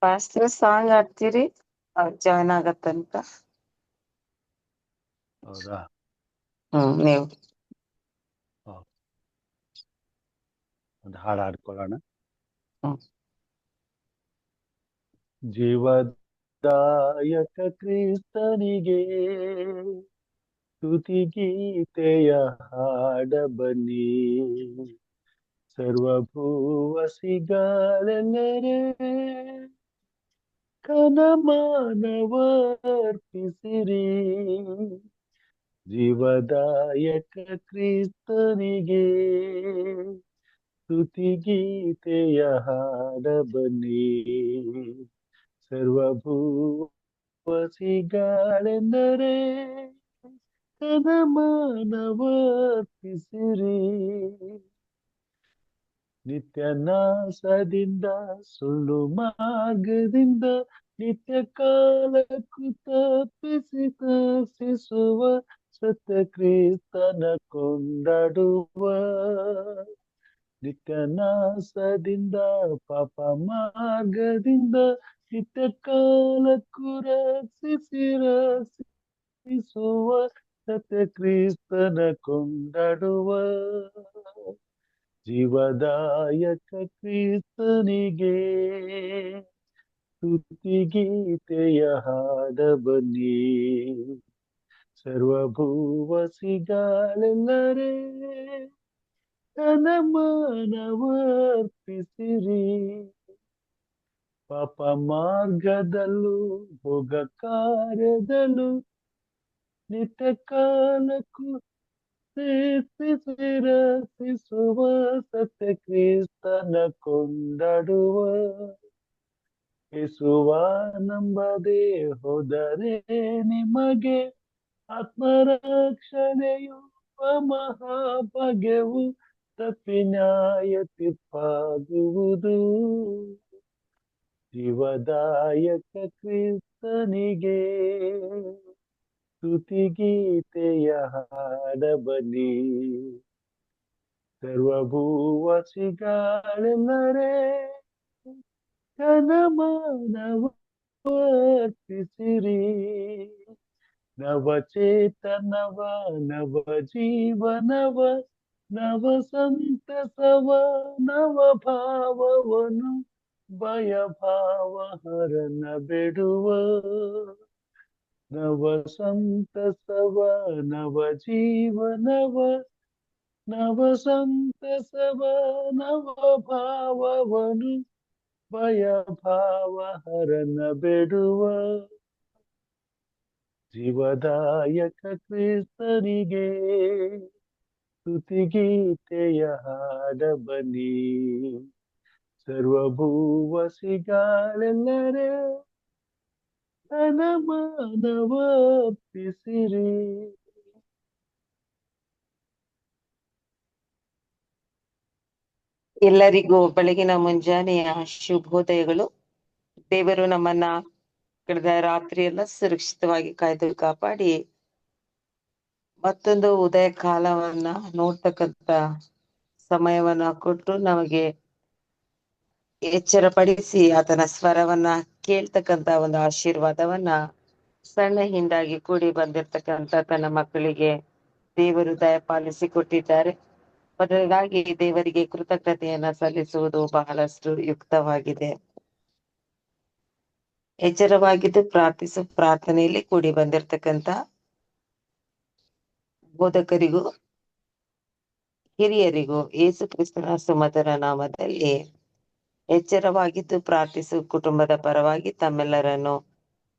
Pastor song ಹಾಡ್ತೀರಿ join ಆಗತ್ತಂತ. ಹೌದಾ? ನೀವು ಒಂದು ಹಾಡು ಹಾಡ್ಕೊಳ್ಳೋಣ. ಹ್ಮ್ ಜೀವದಾಯಕ ಕ್ರಿಸ್ತನಿಗೆ ಸ್ತುತಿ ಗೀತೆಯ ಹಾಡ ಬನ್ನಿ, ಸರ್ವಭೂವಸಿಗಳೆಲ್ಲರೇ ಕನಮಾನವರ್ಪಿಸಿರಿ. ಜೀವದಾಯಕ ಕ್ರಿಸ್ತನಿಗೆ ಸ್ತುತಿ ಗೀತೆಯ ಹಾಡ ಬನ್ನಿ, ಸರ್ವಭೂವಸಿಗಳೆಂದರೆ ಕನಮಾನವರ್ಪಿಸಿರಿ. ನಿತ್ಯ ನಾಸದಿಂದ ಸುಳ್ಳು ಮಾರ್ಗದಿಂದ ನಿತ್ಯ ಕಾಲಕ್ಕೂ ತಪ್ಪಿಸುವ ಸತ್ಯ ಕ್ರಿಸ್ತನ ಕೊಂಡಾಡುವ. ನಿತ್ಯ ನಾಸದಿಂದ ಪಾಪ ಮಾರ್ಗದಿಂದ ನಿತ್ಯ ಕಾಲಕ್ಕೂ ರಕ್ಷಿಸುವ ಸತ್ಯ ಕ್ರಿಸ್ತನ ಕೊಂಡಾಡುವ. ಜೀವದಾಯಕ ಕ್ರಿಸ್ತನಿಗೆ ಸ್ತುತಿ ಗೀತೆಯ ಹಾಡ ಬನ್ನಿ, ಸರ್ವಭೂವಸಿಗಳೆಲ್ಲರೇ ಕನಮಾನವರ್ಪಿಸಿರಿ. ಪಾಪ ಮಾರ್ಗದಲ್ಲೂ ಭೋಗ ಕಾರ್ಯದಲ್ಲೂ ನಿತ್ಯ ಕಾಲಕ್ಕೂ ರಕ್ಷಿಸುವ ಸತ್ಯ ಕ್ರಿಸ್ತನ ಕೊಂಡಾಡುವ. ಯೇಸುವ ನಂಬದೆ ಹೋದರೆ ನಿಮಗೆ ಆತ್ಮರಕ್ಷಣೆಯು ಮಹಾಭಾಗ್ಯವು ತಪ್ಪಿ ನ್ಯಾಯ ತೀರ್ಪಾಗುವುದು. ಜೀವದಾಯಕ ಕ್ರಿಸ್ತನಿಗೆ ಸ್ತುತಿ ಗೀತೆಯ ಹಾಡ ಬನ್ನಿ, ಸರ್ವಭೂವಸಿಗಳೆಲ್ಲರೇ ಕನಮಾನವರ್ಪಿಸಿರಿ. ನವಚೇತನವ ನವ ಜೀವನವ ನವ ಸಂತಸವ ನವ ಭಾವವನು ಭಯ ಭಾವ ಹರನ ಬಿಡುವ. ನವ ಸಂತಸವ ನವ ಜೀವನವ ನವ ಸಂತಸವ ನವ ಭಾವವನು ಭಯ ಭಾವ ಹರನ ಬಿಡುವ. ಜೀವದಾಯಕ ಕ್ರಿಸ್ತನಿಗೆ ಸ್ತುತಿ ಗೀತೆಯ ಹಾಡ ಬನ್ನಿ, ಸರ್ವಭೂವಸಿಗಳೆಲ್ಲರೇ ಕನಮಾನವರ್ಪಿಸಿರಿ. ಎಲ್ಲರಿಗೂ ಬೆಳಗಿನ ಮುಂಜಾನೆಯ ಶುಭೋದಯಗಳು. ದೇವರು ನಮ್ಮನ್ನ ಕಳೆದ ರಾತ್ರಿ ಎಲ್ಲ ಸುರಕ್ಷಿತವಾಗಿ ಕಾಯ್ದು ಕಾಪಾಡಿ ಮತ್ತೊಂದು ಉದಯ ಕಾಲವನ್ನ ನೋಡ್ತಕ್ಕಂತ ಸಮಯವನ್ನ ಕೊಟ್ಟು ನಮಗೆ ಎಚ್ಚರಪಡಿಸಿ ಆತನ ಸ್ವರವನ್ನ ಕೇಳ್ತಕ್ಕಂತ ಒಂದು ಆಶೀರ್ವಾದವನ್ನ ಸಣ್ಣ ಹಿಂದಾಗಿ ಕೂಡಿ ಬಂದಿರ್ತಕ್ಕಂತ ತನ್ನ ಮಕ್ಕಳಿಗೆ ದೇವರು ದಯಪಾಲಿಸಿ ಕೊಟ್ಟಿದ್ದಾರೆ. ಮೊದಲಾಗಿ ದೇವರಿಗೆ ಕೃತಜ್ಞತೆಯನ್ನ ಸಲ್ಲಿಸುವುದು ಬಹಳಷ್ಟು ಯುಕ್ತವಾಗಿದೆ. ಎಚ್ಚರವಾಗಿದ್ದು ಪ್ರಾರ್ಥನೆಯಲ್ಲಿ ಕೂಡಿ ಬಂದಿರತಕ್ಕಂತ ಬೋಧಕರಿಗೂ ಹಿರಿಯರಿಗೂ ಯೇಸು ಕ್ರಿಸ್ತನ ಸುಮಧುರ ನಾಮದಲ್ಲಿ ಎಚ್ಚರವಾಗಿದ್ದು ಪ್ರಾರ್ಥಿಸು ಕುಟುಂಬದ ಪರವಾಗಿ ತಮ್ಮೆಲ್ಲರನ್ನು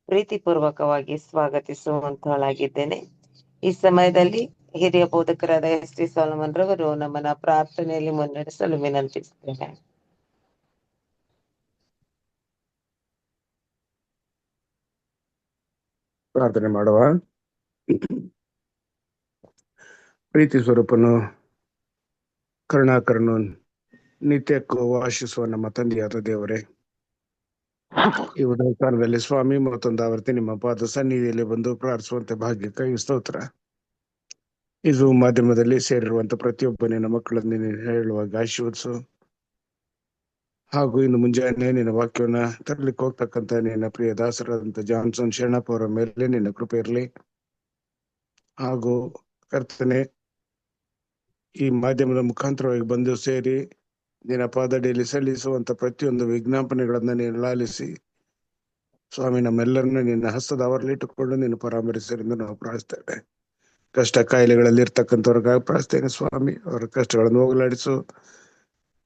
ಪ್ರೀತಿಪೂರ್ವಕವಾಗಿ ಸ್ವಾಗತಿಸುವಂತಳಾಗಿದ್ದೇನೆ. ಈ ಸಮಯದಲ್ಲಿ ಹಿರಿಯ ಬೋಧಕರಾದ ಎಸ್.ಟಿ. ಸೊಲೊಮನ್ ರವರು ನಮ್ಮನ್ನ ಪ್ರಾರ್ಥನೆಯಲ್ಲಿ ಮುನ್ನಡೆಸಲು ವಿನಂತಿಸುತ್ತೇನೆ. ಪ್ರಾರ್ಥನೆ ಮಾಡುವ. ಪ್ರೀತಿ ಸ್ವರೂಪನು ಕರುಣಾಕರನು ನಿತ್ಯಕ್ಕೂ ವಾಸಿಸುವ ನಮ್ಮ ತಂದೆಯಾದ ದೇವರೇ, ಈ ಉದಯ ಕಾಲದಲ್ಲಿ ಸ್ವಾಮಿ ಮತ್ತೊಂದು ಆವರ್ತಿ ನಿಮ್ಮ ಪಾದ ಸನ್ನಿಧಿಯಲ್ಲಿ ಬಂದು ಪ್ರಾರ್ಥಿಸುವಂತೆ ಭಾಗ್ಯಕ್ಕಾಗಿ ಸ್ತೋತ್ರ. ಇದು ಮಾಧ್ಯಮದಲ್ಲಿ ಸೇರಿರುವಂತ ಪ್ರತಿಯೊಬ್ಬ ನಿನ್ನ ಮಕ್ಕಳನ್ನು ಹೇಳುವಾಗ ಆಶೀರ್ವದಿಸು. ಹಾಗೂ ಇನ್ನು ಮುಂಜಾನೆ ನಿನ್ನ ವಾಕ್ಯವನ್ನ ತರಲಿಕ್ಕೆ ಹೋಗ್ತಕ್ಕಂಥ ನಿನ್ನ ಪ್ರಿಯ ದಾಸರಾದಂಥ ಜಾನ್ಸನ್ ಶರಣಪ್ಪ ಅವರ ಮೇಲೆ ನಿನ್ನ ಕೃಪೆ ಇರಲಿ. ಹಾಗೂ ಕರ್ತನೆ, ಈ ಮಾಧ್ಯಮದ ಮುಖಾಂತರವಾಗಿ ಬಂದು ಸೇರಿ ನಿನ್ನ ಪಾದಡಿಯಲ್ಲಿ ಸಲ್ಲಿಸುವಂತ ಪ್ರತಿಯೊಂದು ವಿಜ್ಞಾಪನೆಗಳನ್ನ ನೀನು ಲಾಲಿಸಿ ಸ್ವಾಮಿ, ನಮ್ಮೆಲ್ಲರನ್ನ ನಿನ್ನ ಹಸ್ತದ ಅವರಲ್ಲಿಟ್ಟುಕೊಂಡು ನೀನು ಪರಾಮರಿಸರಿಂದ ನಾವು ಪ್ರಾರ್ಥಿಸ್ತೇವೆ. ಕಷ್ಟ ಕಾಯಿಲೆಗಳಲ್ಲಿ ಇರ್ತಕ್ಕಂಥವ್ರಿಗಾಗಿ ಪ್ರಾರ್ಥಿಸ್ತೇನೆ ಸ್ವಾಮಿ. ಅವರ ಕಷ್ಟಗಳನ್ನು ಹೋಗಲಾಡಿಸು,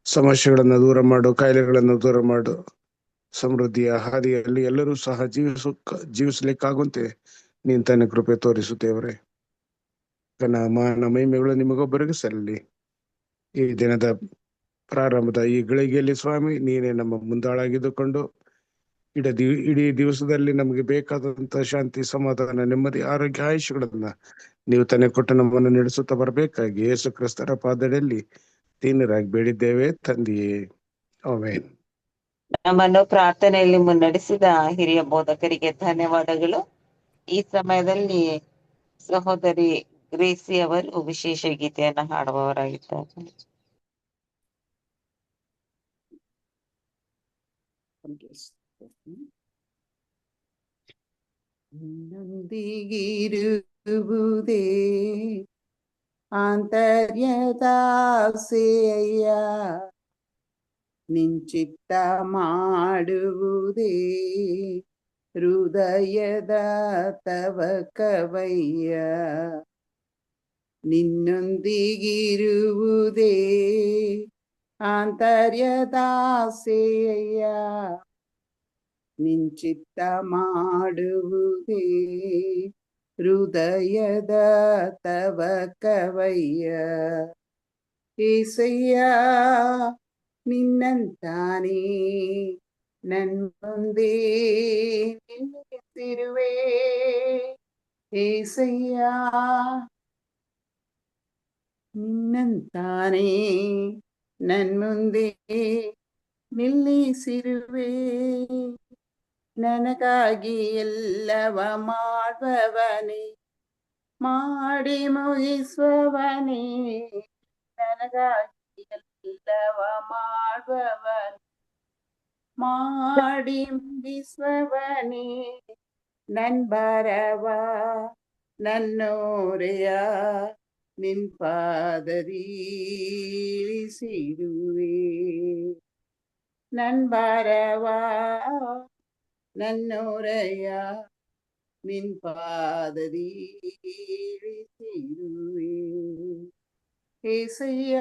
ಸಮಸ್ಯೆಗಳನ್ನು ದೂರ ಮಾಡು, ಕಾಯಿಲೆಗಳನ್ನು ದೂರ ಮಾಡು. ಸಮೃದ್ಧಿಯ ಹಾದಿಯಲ್ಲಿ ಎಲ್ಲರೂ ಸಹ ಜೀವಿಸಲಿಕ್ಕಾಗುವಂತೆ ನೀನ್ ತನ್ನ ಕೃಪೆ ತೋರಿಸು ದೇವರೇ. ಮಾನ ಮಹಿಮೆಗಳು ನಿಮಗೊಬ್ಬರಿಗೆ ಸಲ್ಲಲಿ. ಈ ದಿನದ ಪ್ರಾರಂಭದ ಈ ಗಳಿಗೆಯಲ್ಲಿ ಸ್ವಾಮಿ, ನೀನೇ ನಮ್ಮ ಮುಂದಾಳಾಗಿದ್ದುಕೊಂಡು ಇಡೀ ದಿವಸದಲ್ಲಿ ನಮಗೆ ಬೇಕಾದಂತ ಶಾಂತಿ, ಸಮಾಧಾನ, ನೆಮ್ಮದಿ, ಆರೋಗ್ಯ, ಆಯುಷ್ಯಗಳನ್ನ ನೀವು ತಾನೇ ಕೊಟ್ಟು ನಮ್ಮನ್ನು ನಡೆಸುತ್ತಾ ಬರಬೇಕಾಗಿ ಯೇಸು ಕ್ರಿಸ್ತರ ಪಾದದಲ್ಲಿ ದೀನರಾಗಿ ಬೇಡಿದ್ದೇವೆ ತಂದೆಯೇ, ಆಮೆನ್. ನಮ್ಮನ್ನು ಪ್ರಾರ್ಥನೆಯಲ್ಲಿ ಮುನ್ನಡೆಸಿದ ಹಿರಿಯ ಬೋಧಕರಿಗೆ ಧನ್ಯವಾದಗಳು. ಈ ಸಮಯದಲ್ಲಿ ಸಹೋದರಿ ಗ್ರೇಸಿ ಅವರು ವಿಶೇಷ ಗೀತೆಯನ್ನ ಹಾಡುವವರಾಗಿದ್ದಾರೆ. ನಿನ್ನೊಂದಿಗಿರುವುದೇ ಆಂತರ್ಯದಾಸೆಯ, ನಿಂಚಿತ್ತ ಮಾಡುವುದೇ ಹೃದಯದ ತವಕವಯ್ಯ. ನಿನ್ನೊಂದಿಗಿರುವುದೇ ಆಂತರ್ಯದಾಸೆಯ, ನಿಂಚಿತ್ತ ಮಾಡುವುದೇ ಹೃದಯದ ತವಕವಯ್ಯ. ಏಸಯ್ಯ ನಿನ್ನಂತಾನೇ ನನ್ ಮುಂದೆ ನಿಲ್ಲಿಸಿರುವೆ. ಏಸಯ್ಯ ನಿನ್ನಂತಾನೇ ನನ್ ಮುಂದೆ ನಿಲ್ಲಿಸಿರುವೆ. ನನಗಾಗಿ ಎಲ್ಲವ ಮಾಡುವವನೇ, ಮಾಡಿ ಮುಗಿಸುವವನೇ. ನನಗಾಗಿ ಎಲ್ಲವ ಮಾಡುವವನೇ, ಮಾಡಿ ಮುಗಿಸುವವನೇ. ನನ್ ಭಾರವ ನನ್ನೋರೆಯ ನಿನ್ ಪಾದದೀಳಿಸಿರುವೆ. ನನ್ ಭಾರವ ನನ್ನೋರೆಯ ನಿನ್ ಪಾದದೀಳಿಸಿರುವೆ. ಏಸಯ್ಯ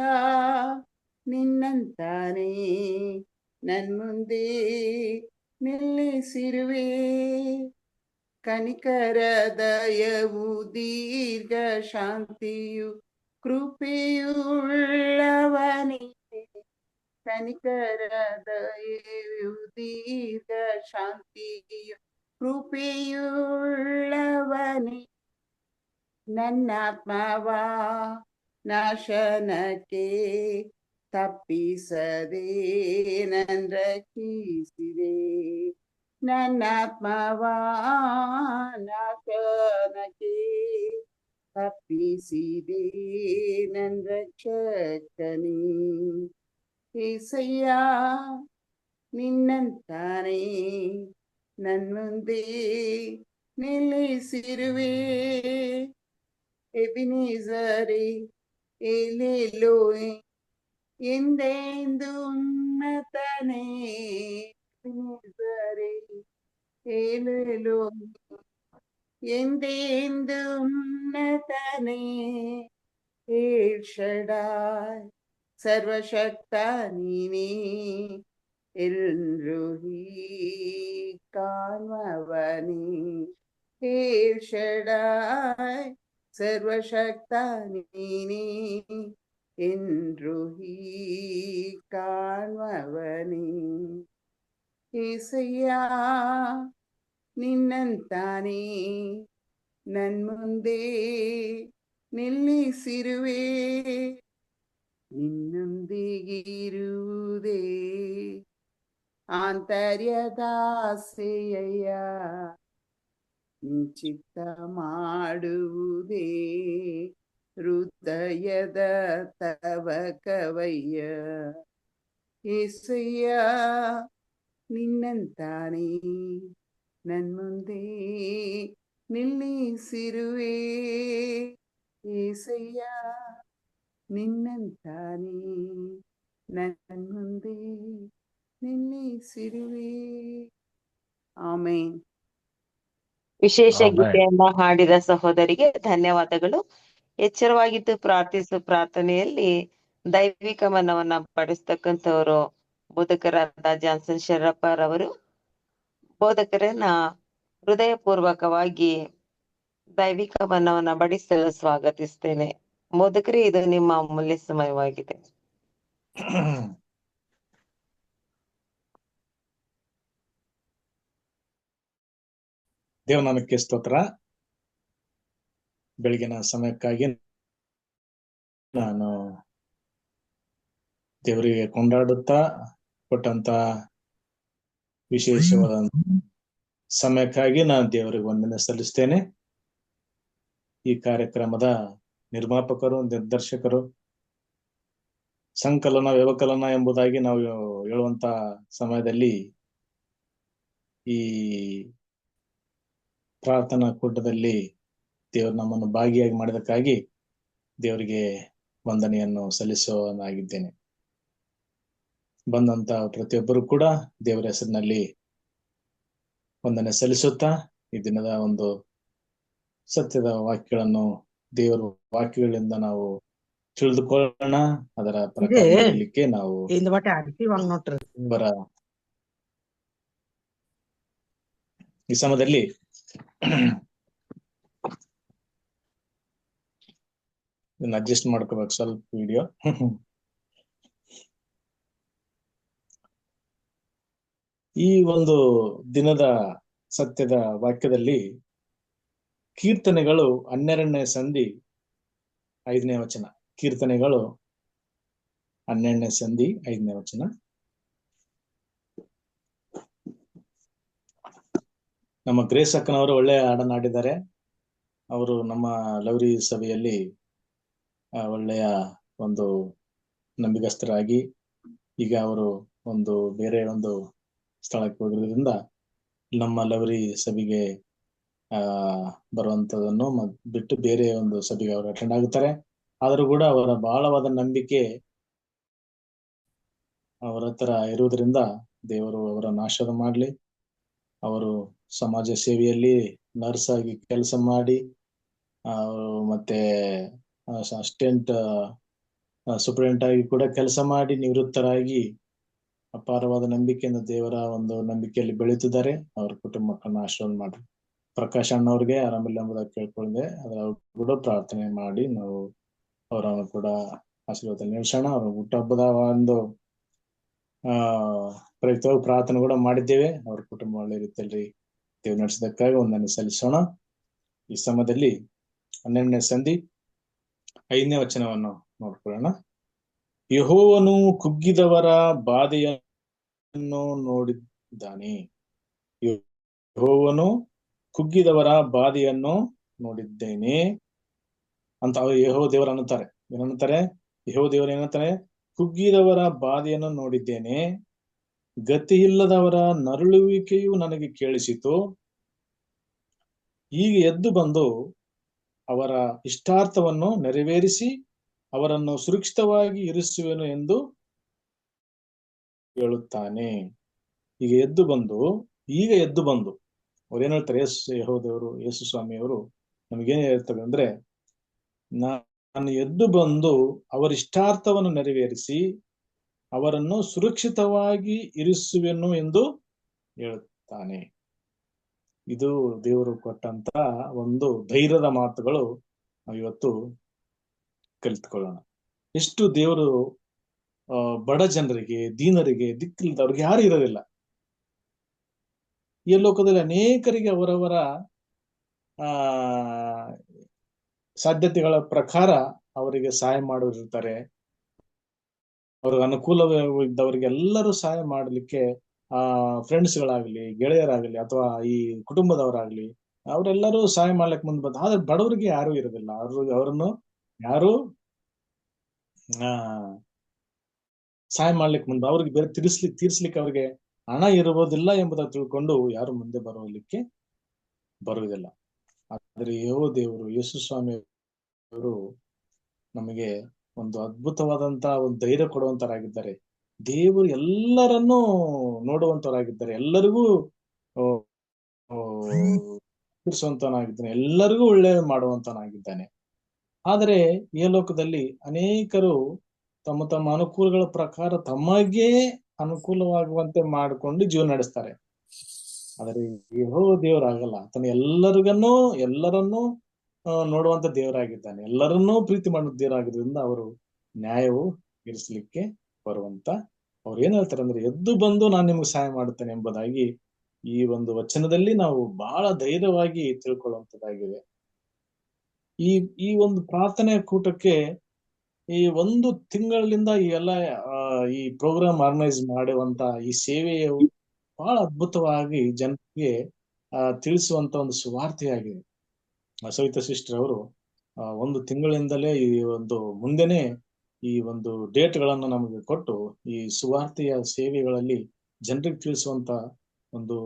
ನಿನ್ನಂತಾನೇ ನನ್ ಮುಂದೆ ನಿಲ್ಲಿಸಿರುವೆ. ಕನಿಕರ ದಯವು ದೀರ್ಘ ಶಾಂತಿಯು ಕೃಪೆಯುಳ್ಳವನೇ. ಕನಿಕರ ದಯವು ದೀರ್ಘ ಶಾಂತಿಯು ಕೃಪೆಯುಳ್ಳವನೇ. ನನ್ನಾತ್ಮವ ನಾಶನಕ್ಕೆ ತಪ್ಪಿಸದೆ ನನ್ ರಕ್ಷಿಸಿದೆ. ನನ್ನಾತ್ಮವ ನಾಶನಕ್ಕೆ ತಪ್ಪಿಸಿದೆ ನನ್ ರಕ್ಷಕನೇ. ಏಸಯ್ಯ ನಿನ್ನಂತಾನೇ ನನ್ ಮುಂದೆ ನಿಲ್ಲಿಸಿರುವೆ. ಎಬಿನೇಜರೇ ಎಲೆಲೋಯ್ ಎಂದೆಂದು ಉನ್ನತನೇ. ಎಬಿನೇಜರೇ ಎಲೆಲೋಯ್ ಎಂದೆಂದು ಉನ್ನತನೇ. ಏಳ್ ಶಡಾಯ್ ಸರ್ವಶಕ್ತ ನೀನೇ, ಎಲ್ರೋಹಿ ಕಾಣ್ಮವನೇ. ಏಳ್ ಶಡಾಯ್ ಸರ್ವಶಕ್ತ ನೀನೇ, ಎಲ್ರೋಹಿ ಕಾಣ್ಮವನೇ. ಏಸಯ್ಯ ನಿನ್ನಂತಾನೇ ನನ್ ಮುಂದೆ ನಿಲ್ಲಿಸಿರುವೆ. ನಿನ್ನೊಂದಿಗಿರುವುದೇ ಆಂತರ್ಯದಾಸೆಯ, ನಿಂಚಿತ್ತ ಮಾಡುವುದೇ ಹೃದಯದ ತವಕವಯ್ಯ. ಏಸಯ್ಯ ನಿನ್ನಂತಾನೆ ನನ್ಮುಂದೆ ನಿಲ್ಲಿಸಿರುವೆ. ಏಸಯ್ಯ ನಿನ್ನಂತಾನೆ ನನ್ಮುಂದೆ ನಿಲ್ಲಿಸಿರುವೆ. ಆಮೇನ್. ವಿಶೇಷ ಆಮೆನ್. ಗೀತೆಯನ್ನ ಹಾಡಿದ ಸಹೋದರಿಗೆ ಧನ್ಯವಾದಗಳು. ಎಚ್ಚರವಾಗಿದ್ದು ಪ್ರಾರ್ಥಿಸು ಪ್ರಾರ್ಥನೆಯಲ್ಲಿ ದೈವಿಕ ಮನವನ್ನ ಪಡಿಸ್ತಕ್ಕಂಥವರು ಬೋಧಕರಾದ ಜಾನ್ಸನ್ ಶರಪ್ಪರವರು. ಬೋಧಕರನ್ನ ಹೃದಯಪೂರ್ವಕವಾಗಿ ದೈವಿಕ ಮನವನ್ನ ಬಡಿಸಲು ಸ್ವಾಗತಿಸ್ತೇನೆ. ಬೋಧಕರೇ, ಇದು ನಿಮ್ಮ ಅಮೂಲ್ಯ ಸಮಯವಾಗಿದೆ. ದೇವನಾಮಕ್ಕೆ ಸ್ತೋತ್ರ. ಬೆಳಗಿನ ಸಮಯಕ್ಕಾಗಿ ನಾನು ದೇವರಿಗೆ ಕೊಂಡಾಡುತ್ತಾ ಕೊಟ್ಟಂತ ವಿಶೇಷವಾದ ಸಮಯಕ್ಕಾಗಿ ನಾನು ದೇವರಿಗೆ ವಂದನೆ ಸಲ್ಲಿಸ್ತೇನೆ. ಈ ಕಾರ್ಯಕ್ರಮದ ನಿರ್ಮಾಪಕರು, ನಿರ್ದೇಶಕರು, ಸಂಕಲನ ವ್ಯವಕಲನ ಎಂಬುದಾಗಿ ನಾವು ಹೇಳುವಂತ ಸಮಯದಲ್ಲಿ ಈ ಪ್ರಾರ್ಥನಾ ಕೂಟದಲ್ಲಿ ದೇವರು ನಮ್ಮನ್ನು ಭಾಗಿಯಾಗಿ ಮಾಡಿದಕ್ಕಾಗಿ ದೇವರಿಗೆ ವಂದನೆಯನ್ನು ಸಲ್ಲಿಸುವನಾಗಿದ್ದೇನೆ. ಬಂದಂತ ಪ್ರತಿಯೊಬ್ಬರು ಕೂಡ ದೇವರ ಹೆಸರಿನಲ್ಲಿ ವಂದನೆ ಸಲ್ಲಿಸುತ್ತಾ ಈ ದಿನದ ಒಂದು ಸತ್ಯದ ವಾಕ್ಯಗಳನ್ನು ದೇವರ ವಾಕ್ಯಗಳಿಂದ ನಾವು ತಿಳಿದುಕೊಳ್ಳೋಣ. ಅದರ ಪ್ರಕಾರ ನಡೀಲಿಕ್ಕೆ ನಾವು ಈ ಸಮಯದಲ್ಲಿ ಇದನ್ನ ಅಡ್ಜಸ್ಟ್ ಮಾಡ್ಕೋಬೇಕು ಸ್ವಲ್ಪ ವಿಡಿಯೋ. ಈ ಒಂದು ದಿನದ ಸತ್ಯದ ವಾಕ್ಯದಲ್ಲಿ ಕೀರ್ತನೆಗಳು 12ನೇ ಸಂಧಿ 5ನೇ ವಚನ. ಕೀರ್ತನೆಗಳು 12ನೇ ಸಂಧಿ 5ನೇ ವಚನ. ನಮ್ಮ ಗ್ರೇಸ್ ಅಕ್ಕನವರು ಒಳ್ಳೆಯ ಹಾಡನ್ನು ಹಾಡಿದ್ದಾರೆ. ಅವರು ನಮ್ಮ ಲವ್ರಿ ಸಭೆಯಲ್ಲಿ ಒಳ್ಳೆಯ ಒಂದು ನಂಬಿಗಸ್ತರಾಗಿ ಈಗ ಅವರು ಒಂದು ಬೇರೆ ಒಂದು ಸ್ಥಳಕ್ಕೆ ಹೋಗಿರೋದ್ರಿಂದ ನಮ್ಮ ಲವ್ರಿ ಸಭೆಗೆ ಬರುವಂತದನ್ನು ಬಿಟ್ಟು ಬೇರೆ ಒಂದು ಸಭೆಗೆ ಅವರು ಅಟೆಂಡ್ ಆಗುತ್ತಾರೆ. ಆದರೂ ಕೂಡ ಅವರ ಬಹಳವಾದ ನಂಬಿಕೆ ಅವರ ಹತ್ರ ಇರುವುದರಿಂದ ದೇವರು ಅವರನ್ನು ಆಶೀರ್ವಾದ ಮಾಡಲಿ. ಅವರು ಸಮಾಜ ಸೇವೆಯಲ್ಲಿ ನರ್ಸ್ ಆಗಿ ಕೆಲಸ ಮಾಡಿ ಮತ್ತೆ ಅಸಿಸ್ಟೆಂಟ್ ಸೂಪರಿಂಟೆಂಡೆಂಟ್ ಆಗಿ ಕೂಡ ಕೆಲಸ ಮಾಡಿ ನಿವೃತ್ತರಾಗಿ ಅಪಾರವಾದ ನಂಬಿಕೆಯಿಂದ ದೇವರ ಒಂದು ನಂಬಿಕೆಯಲ್ಲಿ ಬೆಳೀತಿದ್ದಾರೆ. ಅವ್ರ ಕುಟುಂಬಕ್ಕನ್ನು ಆಶೀರ್ವಾದ ಮಾಡ್ರಿ. ಪ್ರಕಾಶ್ ಅಣ್ಣವ್ರಿಗೆ ಆರಾಮಿಲ್ಲ ಎಂಬುದಾಗಿ ಕೇಳ್ಕೊಂಡೆ. ಅದರ ಕೂಡ ಪ್ರಾರ್ಥನೆ ಮಾಡಿ ನಾವು ಅವರನ್ನು ಕೂಡ ಆಶೀರ್ವಾದ ನಿಲ್ಲಿಸೋಣ. ಅವ್ರ ಹುಟ್ಟುಹಬ್ಬದ ಒಂದು ಪ್ರಯುಕ್ತವಾಗಿ ಪ್ರಾರ್ಥನೆ ಕೂಡ ಮಾಡಿದ್ದೇವೆ. ಅವ್ರ ಕುಟುಂಬ ಒಳ್ಳೆ ರೀತಿಯಲ್ಲಿ ದೇವ್ ನಡೆಸಿದಕ್ಕಾಗಿ ವಂದನೆ ಸಲ್ಲಿಸೋಣ. ಈ ಸಮಯದಲ್ಲಿ 12ನೇ ಸಂಧಿ 5ನೇ ವಚನವನ್ನು ನೋಡ್ಕೊಳ್ಳೋಣ. ಯೆಹೋವನು ಕುಗ್ಗಿದವರ ಬಾಧೆಯನ್ನು ನೋಡಿದ್ದಾನೆ. ಯೆಹೋವನು ಕುಗ್ಗಿದವರ ಬಾಧೆಯನ್ನು ನೋಡಿದ್ದೇನೆ ಅಂತ ಯೆಹೋವ ದೇವರು ಅನ್ನುತ್ತಾರೆ. ಏನನ್ನುತ್ತಾರೆ? ಯೆಹೋವ ದೇವರು ಏನಂತಾರೆ? ಕುಗ್ಗಿದವರ ಬಾಧೆಯನ್ನು ನೋಡಿದ್ದೇನೆ, ಗತಿಯಿಲ್ಲದವರ ನರಳುವಿಕೆಯು ನನಗೆ ಕೇಳಿಸಿತು. ಈಗ ಎದ್ದು ಬಂದು ಅವರ ಇಷ್ಟಾರ್ಥವನ್ನು ನೆರವೇರಿಸಿ ಅವರನ್ನು ಸುರಕ್ಷಿತವಾಗಿ ಇರಿಸುವೆನು ಎಂದು ಹೇಳುತ್ತಾನೆ. ಈಗ ಎದ್ದು ಬಂದು ಅವ್ರೇನ್ ಹೇಳ್ತಾರೆ? ಯೆಹೋವ ದೇವರು, ಯೇಸು ಸ್ವಾಮಿಯವರು ನಮಗೇನ್ ಹೇಳ್ತಾರೆ ಅಂದ್ರೆ, ನಾನು ಎದ್ದು ಬಂದು ಅವರ ಇಷ್ಟಾರ್ಥವನ್ನು ನೆರವೇರಿಸಿ ಅವರನ್ನು ಸುರಕ್ಷಿತವಾಗಿ ಇರಿಸುವೆನು ಎಂದು ಹೇಳುತ್ತಾನೆ. ಇದು ದೇವರು ಕೊಟ್ಟಂತ ಒಂದು ಧೈರ್ಯದ ಮಾತುಗಳು ನಾವು ಇವತ್ತು ಕಲಿತುಕೊಳ್ಳೋಣ. ಎಷ್ಟು ದೇವರು ಬಡ ಜನರಿಗೆ, ದೀನರಿಗೆ, ದಿಕ್ಕಿಲ್ಲದವ್ರಿಗೆ ಯಾರು ಇರೋದಿಲ್ಲ. ಈ ಲೋಕದಲ್ಲಿ ಅನೇಕರಿಗೆ ಅವರವರ ಸಾಧ್ಯತೆಗಳ ಪ್ರಕಾರ ಅವರಿಗೆ ಸಹಾಯ ಮಾಡೋರಿರ್ತಾರೆ. ಅವ್ರಿಗೆ ಅನುಕೂಲವಿದ್ದವರಿಗೆ ಎಲ್ಲರೂ ಸಹಾಯ ಮಾಡಲಿಕ್ಕೆ ಫ್ರೆಂಡ್ಸ್ಗಳಾಗ್ಲಿ, ಗೆಳೆಯರಾಗ್ಲಿ, ಅಥವಾ ಈ ಕುಟುಂಬದವರಾಗ್ಲಿ ಅವರೆಲ್ಲರೂ ಸಹಾಯ ಮಾಡ್ಲಿಕ್ಕೆ ಮುಂದೆ ಬಂದ. ಆದ್ರೆ ಬಡವರಿಗೆ ಯಾರು ಇರೋದಿಲ್ಲ. ಅವರನ್ನು ಯಾರು ಸಹಾಯ ಮಾಡ್ಲಿಕ್ಕೆ ಮುಂದೆ ಅವ್ರಿಗೆ ಬೇರೆ ತೀರ್ಸ್ಲಿಕ್ಕೆ ಅವ್ರಿಗೆ ಹಣ ಇರುವುದಿಲ್ಲ ಎಂಬುದನ್ನು ತಿಳ್ಕೊಂಡು ಯಾರು ಮುಂದೆ ಬರೋಲಿಕ್ಕೆ ಬರುವುದಿಲ್ಲ. ಆದ್ರೆ ದೇವರು ಯೇಸು ಸ್ವಾಮಿ ಅವರು ನಮಗೆ ಒಂದು ಅದ್ಭುತವಾದಂತಹ ಒಂದು ಧೈರ್ಯ ಕೊಡುವಂತರಾಗಿದ್ದಾರೆ. ದೇವರು ಎಲ್ಲರನ್ನೂ ನೋಡುವಂತವರಾಗಿದ್ದಾರೆ, ಎಲ್ಲರಿಗೂ ತೀರಿಸುವಂತನಾಗಿದ್ದಾನೆ, ಎಲ್ಲರಿಗೂ ಒಳ್ಳೆಯ ಮಾಡುವಂತನಾಗಿದ್ದಾನೆ. ಆದರೆ ಈ ಲೋಕದಲ್ಲಿ ಅನೇಕರು ತಮ್ಮ ತಮ್ಮ ಅನುಕೂಲಗಳ ಪ್ರಕಾರ ತಮಗೆ ಅನುಕೂಲವಾಗುವಂತೆ ಮಾಡಿಕೊಂಡು ಜೀವನ ನಡೆಸ್ತಾರೆ. ಆದರೆ ದೇವರಾಗಲ್ಲ. ಆತನು ಎಲ್ಲರನ್ನೂ ನೋಡುವಂತ ದೇವರಾಗಿದ್ದಾನೆ, ಎಲ್ಲರನ್ನೂ ಪ್ರೀತಿ ಮಾಡುವ ದೇವರಾಗಿದ್ದರಿಂದ ಅವರು ನ್ಯಾಯವು ತೀರಿಸಲಿಕ್ಕೆ ಬರುವಂತ ಅವ್ರು ಏನ್ ಹೇಳ್ತಾರೆ ಅಂದ್ರೆ, ಎದ್ದು ಬಂದು ನಾನು ನಿಮ್ಗೆ ಸಹಾಯ ಮಾಡುತ್ತೇನೆ ಎಂಬುದಾಗಿ ಈ ಒಂದು ವಚನದಲ್ಲಿ ನಾವು ಬಹಳ ಧೈರ್ಯವಾಗಿ ತಿಳ್ಕೊಳ್ಳುವಂತದ್ದಾಗಿದೆ. ಈ ಒಂದು ಪ್ರಾರ್ಥನೆಯ ಕೂಟಕ್ಕೆ ಈ ಒಂದು ತಿಂಗಳಿಂದ ಈ ಎಲ್ಲ ಈ ಪ್ರೋಗ್ರಾಮ್ ಆರ್ಗನೈಸ್ ಮಾಡುವಂತ ಈ ಸೇವೆಯು ಬಹಳ ಅದ್ಭುತವಾಗಿ ಜನರಿಗೆ ತಿಳಿಸುವಂತ ಒಂದು ಸುವಾರ್ತೆಯಾಗಿದೆ. ಸವಿತಾ ಸಿಸ್ಟರ್ ಅವರು ಒಂದು ತಿಂಗಳಿಂದಲೇ ಈ ಒಂದು ಮುಂದೆನೆ ಈ ಒಂದು ಡೇಟ್ ಗಳನ್ನು ನಮಗೆ ಕೊಟ್ಟು ಈ ಸುವಾರ್ತೆಯ ಸೇವೆಗಳಲ್ಲಿ ಜನರಿಗೆ ತಿಳಿಸುವಂತ ಒಂದು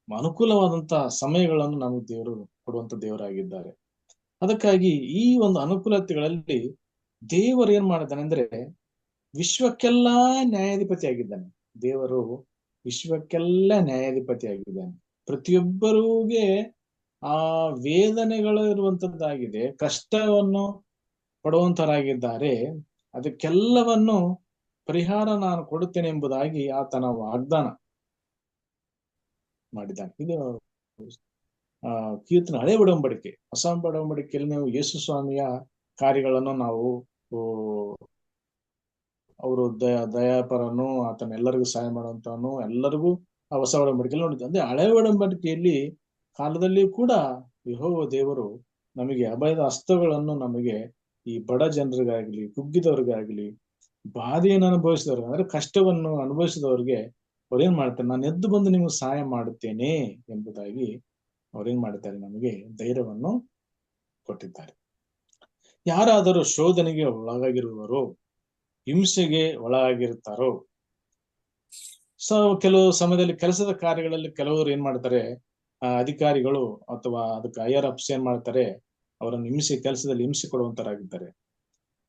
ಅನುಕೂಲವಾದಂತ ಸಮಯಗಳನ್ನು ನಮಗೆ ದೇವರು ಕೊಡುವಂತ ದೇವರಾಗಿದ್ದಾರೆ. ಅದಕ್ಕಾಗಿ ಈ ಒಂದು ಅನುಕೂಲತೆಗಳಲ್ಲಿ ದೇವರು ಏನ್ ಮಾಡಿದ್ದಾನೆ ಅಂದ್ರೆ, ವಿಶ್ವಕ್ಕೆಲ್ಲ ನ್ಯಾಯಾಧಿಪತಿ ಆಗಿದ್ದಾನೆ. ದೇವರು ವಿಶ್ವಕ್ಕೆಲ್ಲ ನ್ಯಾಯಾಧಿಪತಿ ಆಗಿದ್ದಾನೆ. ಪ್ರತಿಯೊಬ್ಬರಿಗೆ ಆ ವೇದನೆಗಳು ಇರುವಂತದ್ದಾಗಿದೆ, ಕಷ್ಟವನ್ನು ಪಡುವಂತರಾಗಿದ್ದಾರೆ. ಅದಕ್ಕೆಲ್ಲವನ್ನು ಪರಿಹಾರ ನಾನು ಕೊಡುತ್ತೇನೆ ಎಂಬುದಾಗಿ ಆತನ ವಾಗ್ದಾನ ಮಾಡಿದ್ದಾನೆ. ಇದು ಕೀರ್ತನೆ ಹಳೆ ಒಡಂಬಡಿಕೆ. ಹೊಸ ಒಡಂಬಡಿಕೆಯಲ್ಲಿ ನಾವು ಯೇಸು ಸ್ವಾಮಿಯ ಕಾರ್ಯಗಳನ್ನು ನಾವು ಅವರು ದಯಾಪರನು, ಆತನ ಎಲ್ಲರಿಗೂ ಸಹಾಯ ಮಾಡುವಂತವನು, ಎಲ್ಲರಿಗೂ ಆ ಹೊಸ ಒಡಂಬಡಿಕೆಯಲ್ಲಿ ನೋಡಿದ್ದೆ. ಅಂದ್ರೆ ಹಳೆ ಒಡಂಬಡಿಕೆಯಲ್ಲಿ ಕಾಲದಲ್ಲಿ ಕೂಡ ಯೆಹೋವ ದೇವರು ನಮಗೆ ಅಭಯದ ಹಸ್ತಗಳನ್ನು, ನಮಗೆ ಈ ಬಡ ಜನರಿಗಾಗ್ಲಿ, ಕುಗ್ಗಿದವ್ರಿಗಾಗ್ಲಿ, ಬಾಧೆಯನ್ನು ಅನುಭವಿಸಿದವ್ರಿಗೆ ಅಂದ್ರೆ ಕಷ್ಟವನ್ನು ಅನುಭವಿಸಿದವ್ರಿಗೆ ಅವ್ರೇನ್ ಮಾಡ್ತಾರೆ, ನಾನು ಎದ್ದು ಬಂದು ನಿಮ್ಗೆ ಸಹಾಯ ಮಾಡುತ್ತೇನೆ ಎಂಬುದಾಗಿ ಅವ್ರೇನ್ ಮಾಡ್ತಾರೆ, ನಮಗೆ ಧೈರ್ಯವನ್ನು ಕೊಟ್ಟಿದ್ದಾರೆ. ಯಾರಾದರೂ ಶೋಧನೆಗೆ ಒಳಗಾಗಿರುವರೋ, ಹಿಂಸೆಗೆ ಒಳಗಾಗಿರುತ್ತಾರೋ, ಕೆಲವು ಸಮಯದಲ್ಲಿ ಕೆಲಸದ ಕಾರ್ಯಗಳಲ್ಲಿ ಕೆಲವರು ಏನ್ ಮಾಡ್ತಾರೆ, ಅಧಿಕಾರಿಗಳು ಅಥವಾ ಅದಕ್ಕೆ ಹೈಯರ್ ಅಪ್ಸ್ ಏನ್ ಮಾಡ್ತಾರೆ, ಅವರನ್ನು ಕೆಲಸದಲ್ಲಿ ಹಿಂಸೆ ಕೊಡುವಂತರಾಗಿದ್ದಾರೆ,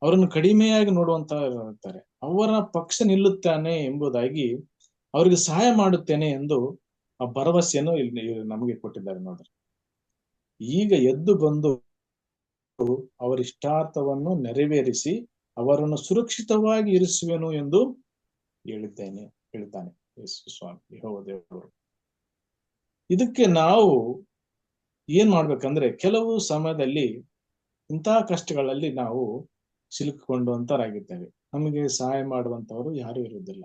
ಅವರನ್ನು ಕಡಿಮೆಯಾಗಿ ನೋಡುವಂತರಾಗಿರ್ತಾರೆ. ಅವರ ಪಕ್ಷ ನಿಲ್ಲುತ್ತಾನೆ ಎಂಬುದಾಗಿ ಅವರಿಗೆ ಸಹಾಯ ಮಾಡುತ್ತೇನೆ ಎಂದು ಆ ಭರವಸೆಯನ್ನು ಇಲ್ಲಿ ನಮಗೆ ಕೊಟ್ಟಿದ್ದಾರೆ ನೋಡ್ರಿ. ಈಗ ಎದ್ದು ಬಂದು ಅವರ ಇಷ್ಟಾರ್ಥವನ್ನು ನೆರವೇರಿಸಿ ಅವರನ್ನು ಸುರಕ್ಷಿತವಾಗಿ ಇರಿಸುವೆನು ಎಂದು ಹೇಳಿದ್ದಾನೆ ಯೇಸು ಸ್ವಾಮಿ ಯೆಹೋವ ದೇವರು. ಇದಕ್ಕೆ ನಾವು ಏನ್ ಮಾಡ್ಬೇಕಂದ್ರೆ, ಕೆಲವು ಸಮಯದಲ್ಲಿ ಇಂತಹ ಕಷ್ಟಗಳಲ್ಲಿ ನಾವು ಸಿಲುಕಿಕೊಂಡಂತರಾಗಿದ್ದೇವೆ, ನಮಗೆ ಸಹಾಯ ಮಾಡುವಂತವರು ಯಾರು ಇರುವುದಿಲ್ಲ.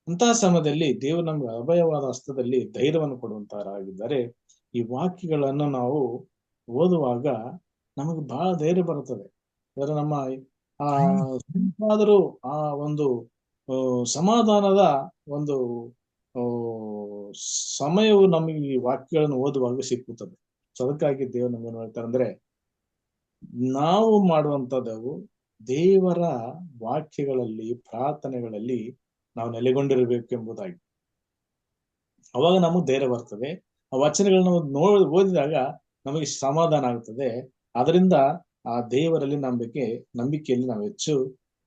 ಅಂತಹ ಸಮಯದಲ್ಲಿ ದೇವರು ನಮ್ಗೆ ಅಭಯವಾದ ಹಸ್ತದಲ್ಲಿ ಧೈರ್ಯವನ್ನು ಕೊಡುವಂತವರಾಗಿದ್ದಾರೆ. ಈ ವಾಕ್ಯಗಳನ್ನು ನಾವು ಓದುವಾಗ ನಮಗೆ ಬಹಳ ಧೈರ್ಯ ಬರುತ್ತದೆ. ಅದರ ನಮ್ಮ ಆ ಒಂದು ಸಮಾಧಾನದ ಒಂದು ಸಮಯವು ನಮಗೆ ಈ ವಾಕ್ಯಗಳನ್ನು ಓದುವಾಗ ಸಿಕ್ಕುತ್ತದೆ. ಸೊ ಅದಕ್ಕಾಗಿ ದೇವರು ನಮ್ಗೇನು ಹೇಳ್ತಾರೆ ಅಂದ್ರೆ, ನಾವು ಮಾಡುವಂತದ್ದು ದೇವರ ವಾಕ್ಯಗಳಲ್ಲಿ, ಪ್ರಾರ್ಥನೆಗಳಲ್ಲಿ ನಾವು ನೆಲೆಗೊಂಡಿರಬೇಕು ಎಂಬುದಾಗಿ. ಅವಾಗ ನಮಗೆ ಧೈರ್ಯ ಬರ್ತದೆ. ಆ ವಚನಗಳನ್ನ ಓದಿದಾಗ ನಮಗೆ ಸಮಾಧಾನ ಆಗುತ್ತದೆ. ಅದರಿಂದ ಆ ದೇವರಲ್ಲಿ ನಂಬಿಕೆಯಲ್ಲಿ ನಾವು ಹೆಚ್ಚು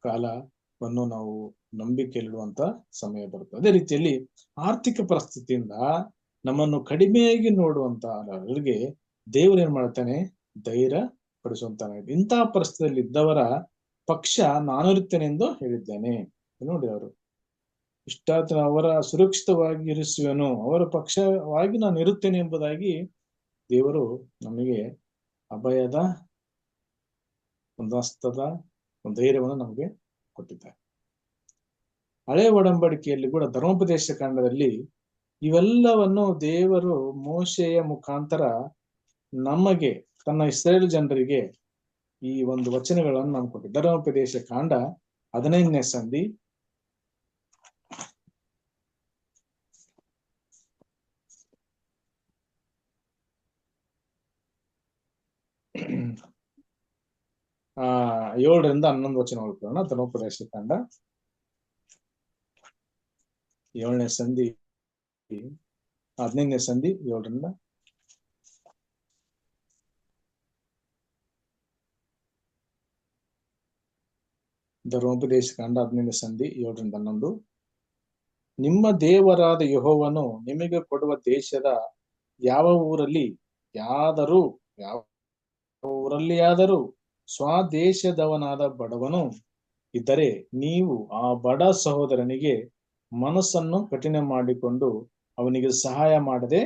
ಕಾಲವನ್ನು ನಾವು ನಂಬಿಕೆಯಲ್ಲಿಡುವಂತ ಸಮಯ ಬರುತ್ತೆ. ಅದೇ ರೀತಿಯಲ್ಲಿ ಆರ್ಥಿಕ ಪರಿಸ್ಥಿತಿಯಿಂದ ನಮ್ಮನ್ನು ಕಡಿಮೆಯಾಗಿ ನೋಡುವಂತವರಿಗೆ ದೇವರು ಏನ್ ಮಾಡ್ತಾನೆ, ಧೈರ್ಯ ಪಡಿಸುವಂತಾನೆ. ಇಂತಹ ಪರಿಸ್ಥಿತಿಯಲ್ಲಿ ಇದ್ದವರ ಪಕ್ಷ ನಾನು ಇರುತ್ತೇನೆ ಎಂದು ಹೇಳಿದ್ದೇನೆ. ನೋಡಿ, ಅವರು ಇಷ್ಟಾರ್ಥನ ಅವರ ಸುರಕ್ಷಿತವಾಗಿ ಇರಿಸುವೆನು, ಅವರ ಪಕ್ಷವಾಗಿ ನಾನು ಇರುತ್ತೇನೆ ಎಂಬುದಾಗಿ ದೇವರು ನಮಗೆ ಅಭಯದ ಒಂದು ಹಸ್ತದ ಒಂದು ಧೈರ್ಯವನ್ನು ನಮಗೆ ಕೊಟ್ಟಿದ್ದಾರೆ. ಹಳೆ ಒಡಂಬಡಿಕೆಯಲ್ಲಿ ಕೂಡ ಧರ್ಮೋಪದೇಶ ಕಾಂಡದಲ್ಲಿ ಇವೆಲ್ಲವನ್ನು ದೇವರು ಮೋಶೆಯ ಮುಖಾಂತರ ನಮಗೆ, ತನ್ನ ಇಸ್ರಾಯೇಲ್ ಜನರಿಗೆ ಈ ಒಂದು ವಚನಗಳನ್ನು ನಾವು ಕೊಟ್ಟಿದ್ದಾರೆ. ಧರ್ಮೋಪದೇಶ ಕಾಂಡ 15ನೇ ಸಂಧಿ 7ರಿಂದ 11 ವಚನ ಓದ್ಕೊಳ್ಳೋಣ. ಧರ್ಮೋಪದೇಶ ಕಾಂಡ 7ನೇ ಸಂಧಿ 15ನೇ ಸಂಧಿ 7ರಿಂದ ಧರ್ಮೋಪದೇಶ ಕಾಂಡ 15ನೇ ಸಂಧಿ 7ರಿಂದ 11. ನಿಮ್ಮ ದೇವರಾದ ಯೆಹೋವನು ನಿಮಗೆ ಕೊಡುವ ದೇಶದ ಯಾವ ಊರಲ್ಲಿಯಾದರೂ ಸ್ವದೇಶದವನಾದ ಬಡವನು ಇದ್ದರೆ ನೀವು ಆ ಬಡ ಸಹೋದರನಿಗೆ ಮನಸ್ಸನ್ನು ಕಠಿಣ ಮಾಡಿಕೊಂಡು ಅವನಿಗೆ ಸಹಾಯ ಮಾಡದೆ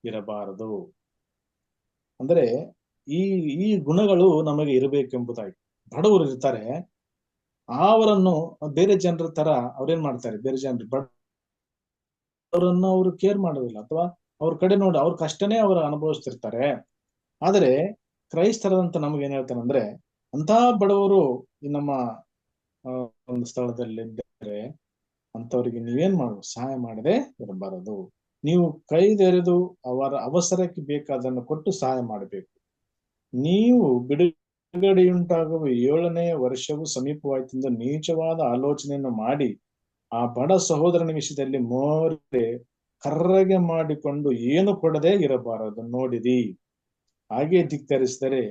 ಇರಬಾರದು. ಅಂದ್ರೆ ಈ ಗುಣಗಳು ನಮಗೆ ಇರಬೇಕೆಂಬುದಾಗಿ. ಬಡವರು ಇರ್ತಾರೆ, ಅವರನ್ನು ಬೇರೆ ಜನರ ತರ ಅವ್ರೇನ್ ಮಾಡ್ತಾರೆ, ಬೇರೆ ಜನರು ಬಡವರನ್ನು ಅವರು ಕೇರ್ ಮಾಡೋದಿಲ್ಲ, ಅಥವಾ ಅವ್ರ ಕಡೆ ನೋಡಿ ಅವ್ರ ಕಷ್ಟನೇ ಅವರು ಅನುಭವಿಸ್ತಿರ್ತಾರೆ. ಆದರೆ ಕ್ರೈಸ್ತರಂತ ನಮ್ಗೆ ಏನ್ ಹೇಳ್ತಾನೆ ಅಂದ್ರೆ, ಅಂತ ಬಡವರು ಈ ನಮ್ಮ ಒಂದು ಸ್ಥಳದಲ್ಲಿ ಇದ್ದರೆ ಅಂತವರಿಗೆ ನೀವೇನ್ ಮಾಡಬೇಕು, ಸಹಾಯ ಮಾಡದೆ ಇರಬಾರದು. ನೀವು ಕೈದೆರೆದು ಅವರ ಅವಸರಕ್ಕೆ ಬೇಕಾದನ್ನು ಕೊಟ್ಟು ಸಹಾಯ ಮಾಡಬೇಕು. ನೀವು ಬಿಡುಗಡೆಯುಂಟಾಗುವ 7ನೇ ವರ್ಷವು ಸಮೀಪವಾಯ್ತೆಂದು ನೀಚವಾದ ಆಲೋಚನೆಯನ್ನು ಮಾಡಿ ಆ ಬಡ ಸಹೋದರನ ವಿಷಯದಲ್ಲಿ ಮೋರೆ ಕರ್ರಗೆ ಮಾಡಿಕೊಂಡು ಏನು ಕೊಡದೆ ಇರಬಾರದು. ನೋಡಿರಿ, ಹಾಗೆ ಧಿಕ್ಕರಿಸಿದರೆ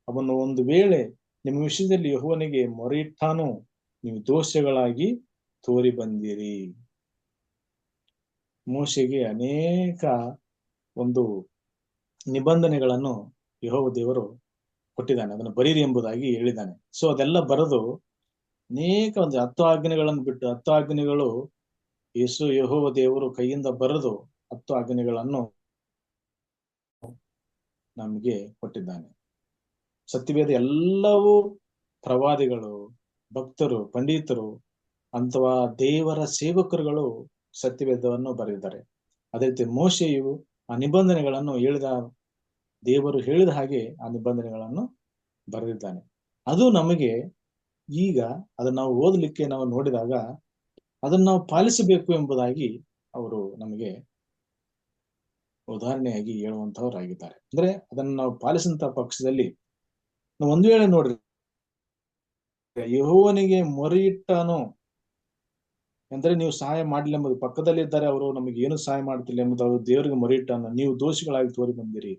ಅವನು ಒಂದು ವೇಳೆ ನಿಮ್ಮ ವಿಷಯದಲ್ಲಿ ಯೆಹೋವನಿಗೆ ಮೊರೆಯಿಟ್ಟಾನು, ನೀವು ದೋಷಗಳಾಗಿ ತೋರಿ ಬಂದಿರಿ. ಮೋಶೆಗೆ ಅನೇಕ ಒಂದು ನಿಬಂಧನೆಗಳನ್ನು ಯೆಹೋವ ದೇವರು ಕೊಟ್ಟಿದ್ದಾನೆ, ಅದನ್ನು ಬರೀರಿ ಎಂಬುದಾಗಿ ಹೇಳಿದ್ದಾನೆ. ಸೊ ಅದೆಲ್ಲ ಬರೆದು ಅನೇಕ ಒಂದು 10 ಆಜ್ಞೆಗಳನ್ನು ಬಿಟ್ಟು 10 ಆಜ್ಞೆಗಳು ಯೆಹೋವ ದೇವರು ಕೈಯಿಂದ ಬರೆದು 10 ಆಜ್ಞೆಗಳನ್ನು ನಮಗೆ ಕೊಟ್ಟಿದ್ದಾನೆ. ಸತ್ಯವೇದ ಎಲ್ಲವೂ ಪ್ರವಾದಿಗಳು, ಭಕ್ತರು, ಪಂಡಿತರು ಅಥವಾ ದೇವರ ಸೇವಕರುಗಳು ಸತ್ಯವೇದವನ್ನು ಬರೆದಿದ್ದಾರೆ. ಅದೇ ರೀತಿ ಮೋಶೆಯು ಆ ನಿಬಂಧನೆಗಳನ್ನು ದೇವರು ಹೇಳಿದ ಹಾಗೆ ಆ ನಿಬಂಧನೆಗಳನ್ನು ಬರೆದಿದ್ದಾನೆ. ಅದು ನಮಗೆ ಈಗ ಅದನ್ನ ನಾವು ಓದಲಿಕ್ಕೆ ನಾವು ನೋಡಿದಾಗ ಅದನ್ನ ನಾವು ಪಾಲಿಸಬೇಕು ಎಂಬುದಾಗಿ ಅವರು ನಮಗೆ ಉದಾಹರಣೆಯಾಗಿ ಹೇಳುವಂತವರಾಗಿದ್ದಾರೆ. ಅಂದ್ರೆ ಅದನ್ನ ನಾವು ಪಾಲಿಸಿದಂತ ಪಕ್ಷದಲ್ಲಿ ನಾವು ಒಂದ್ ವೇಳೆ ನೋಡ್ರಿ, ಯೆಹೋವನಿಗೆ ಮೊರೆಯಿಟ್ಟನು ಅಂದ್ರೆ ನೀವು ಸಹಾಯ ಮಾಡಲಿಲ್ಲ ಎಂಬುದು, ಪಕ್ಕದಲ್ಲಿ ಇದ್ದಾರೆ ಅವರು ನಮಗೆ ಏನು ಸಹಾಯ ಮಾಡ್ತಿಲ್ಲ ಎಂಬುದು, ಅವರು ದೇವರಿಗೆ ಮೊರೆಯಿಟ್ಟನು, ನೀವು ದೋಷಿಗಳಾಗಿ ತೋರಿ ಬಂದಿರಿ.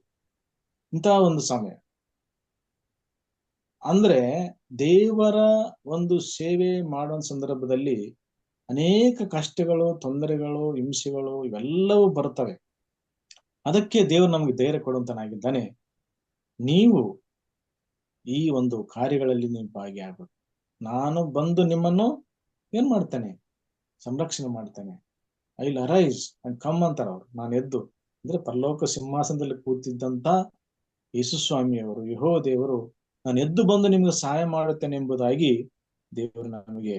ಇಂತಹ ಒಂದು ಸಮಯ ಅಂದ್ರೆ ದೇವರ ಒಂದು ಸೇವೆ ಮಾಡುವ ಸಂದರ್ಭದಲ್ಲಿ ಅನೇಕ ಕಷ್ಟಗಳು, ತೊಂದರೆಗಳು, ಹಿಂಸೆಗಳು ಇವೆಲ್ಲವೂ ಬರ್ತವೆ. ಅದಕ್ಕೆ ದೇವರು ನಮಗೆ ಧೈರ್ಯ ಕೊಡುವಂತನಾಗಿದ್ದಾನೆ. ನೀವು ಈ ಒಂದು ಕಾರ್ಯಗಳಲ್ಲಿ ನೀವು ಭಾಗಿಯಾಗಬೇಕು. ನಾನು ಬಂದು ನಿಮ್ಮನ್ನು ಏನ್ ಮಾಡ್ತೇನೆ, ಸಂರಕ್ಷಣೆ ಮಾಡ್ತೇನೆ. I will arise and come ಅಂತಾರ ಅವ್ರು. ನಾನು ಎದ್ದು ಅಂದ್ರೆ ಪರಲೋಕ ಸಿಂಹಾಸನದಲ್ಲಿ ಕೂತಿದ್ದಂತ ಯೇಸುಸ್ವಾಮಿಯವರು, ಯೆಹೋವ ದೇವರು, ನಾನು ಎದ್ದು ಬಂದು ನಿಮ್ಗೆ ಸಹಾಯ ಮಾಡುತ್ತೇನೆ ಎಂಬುದಾಗಿ ದೇವರು ನಮಗೆ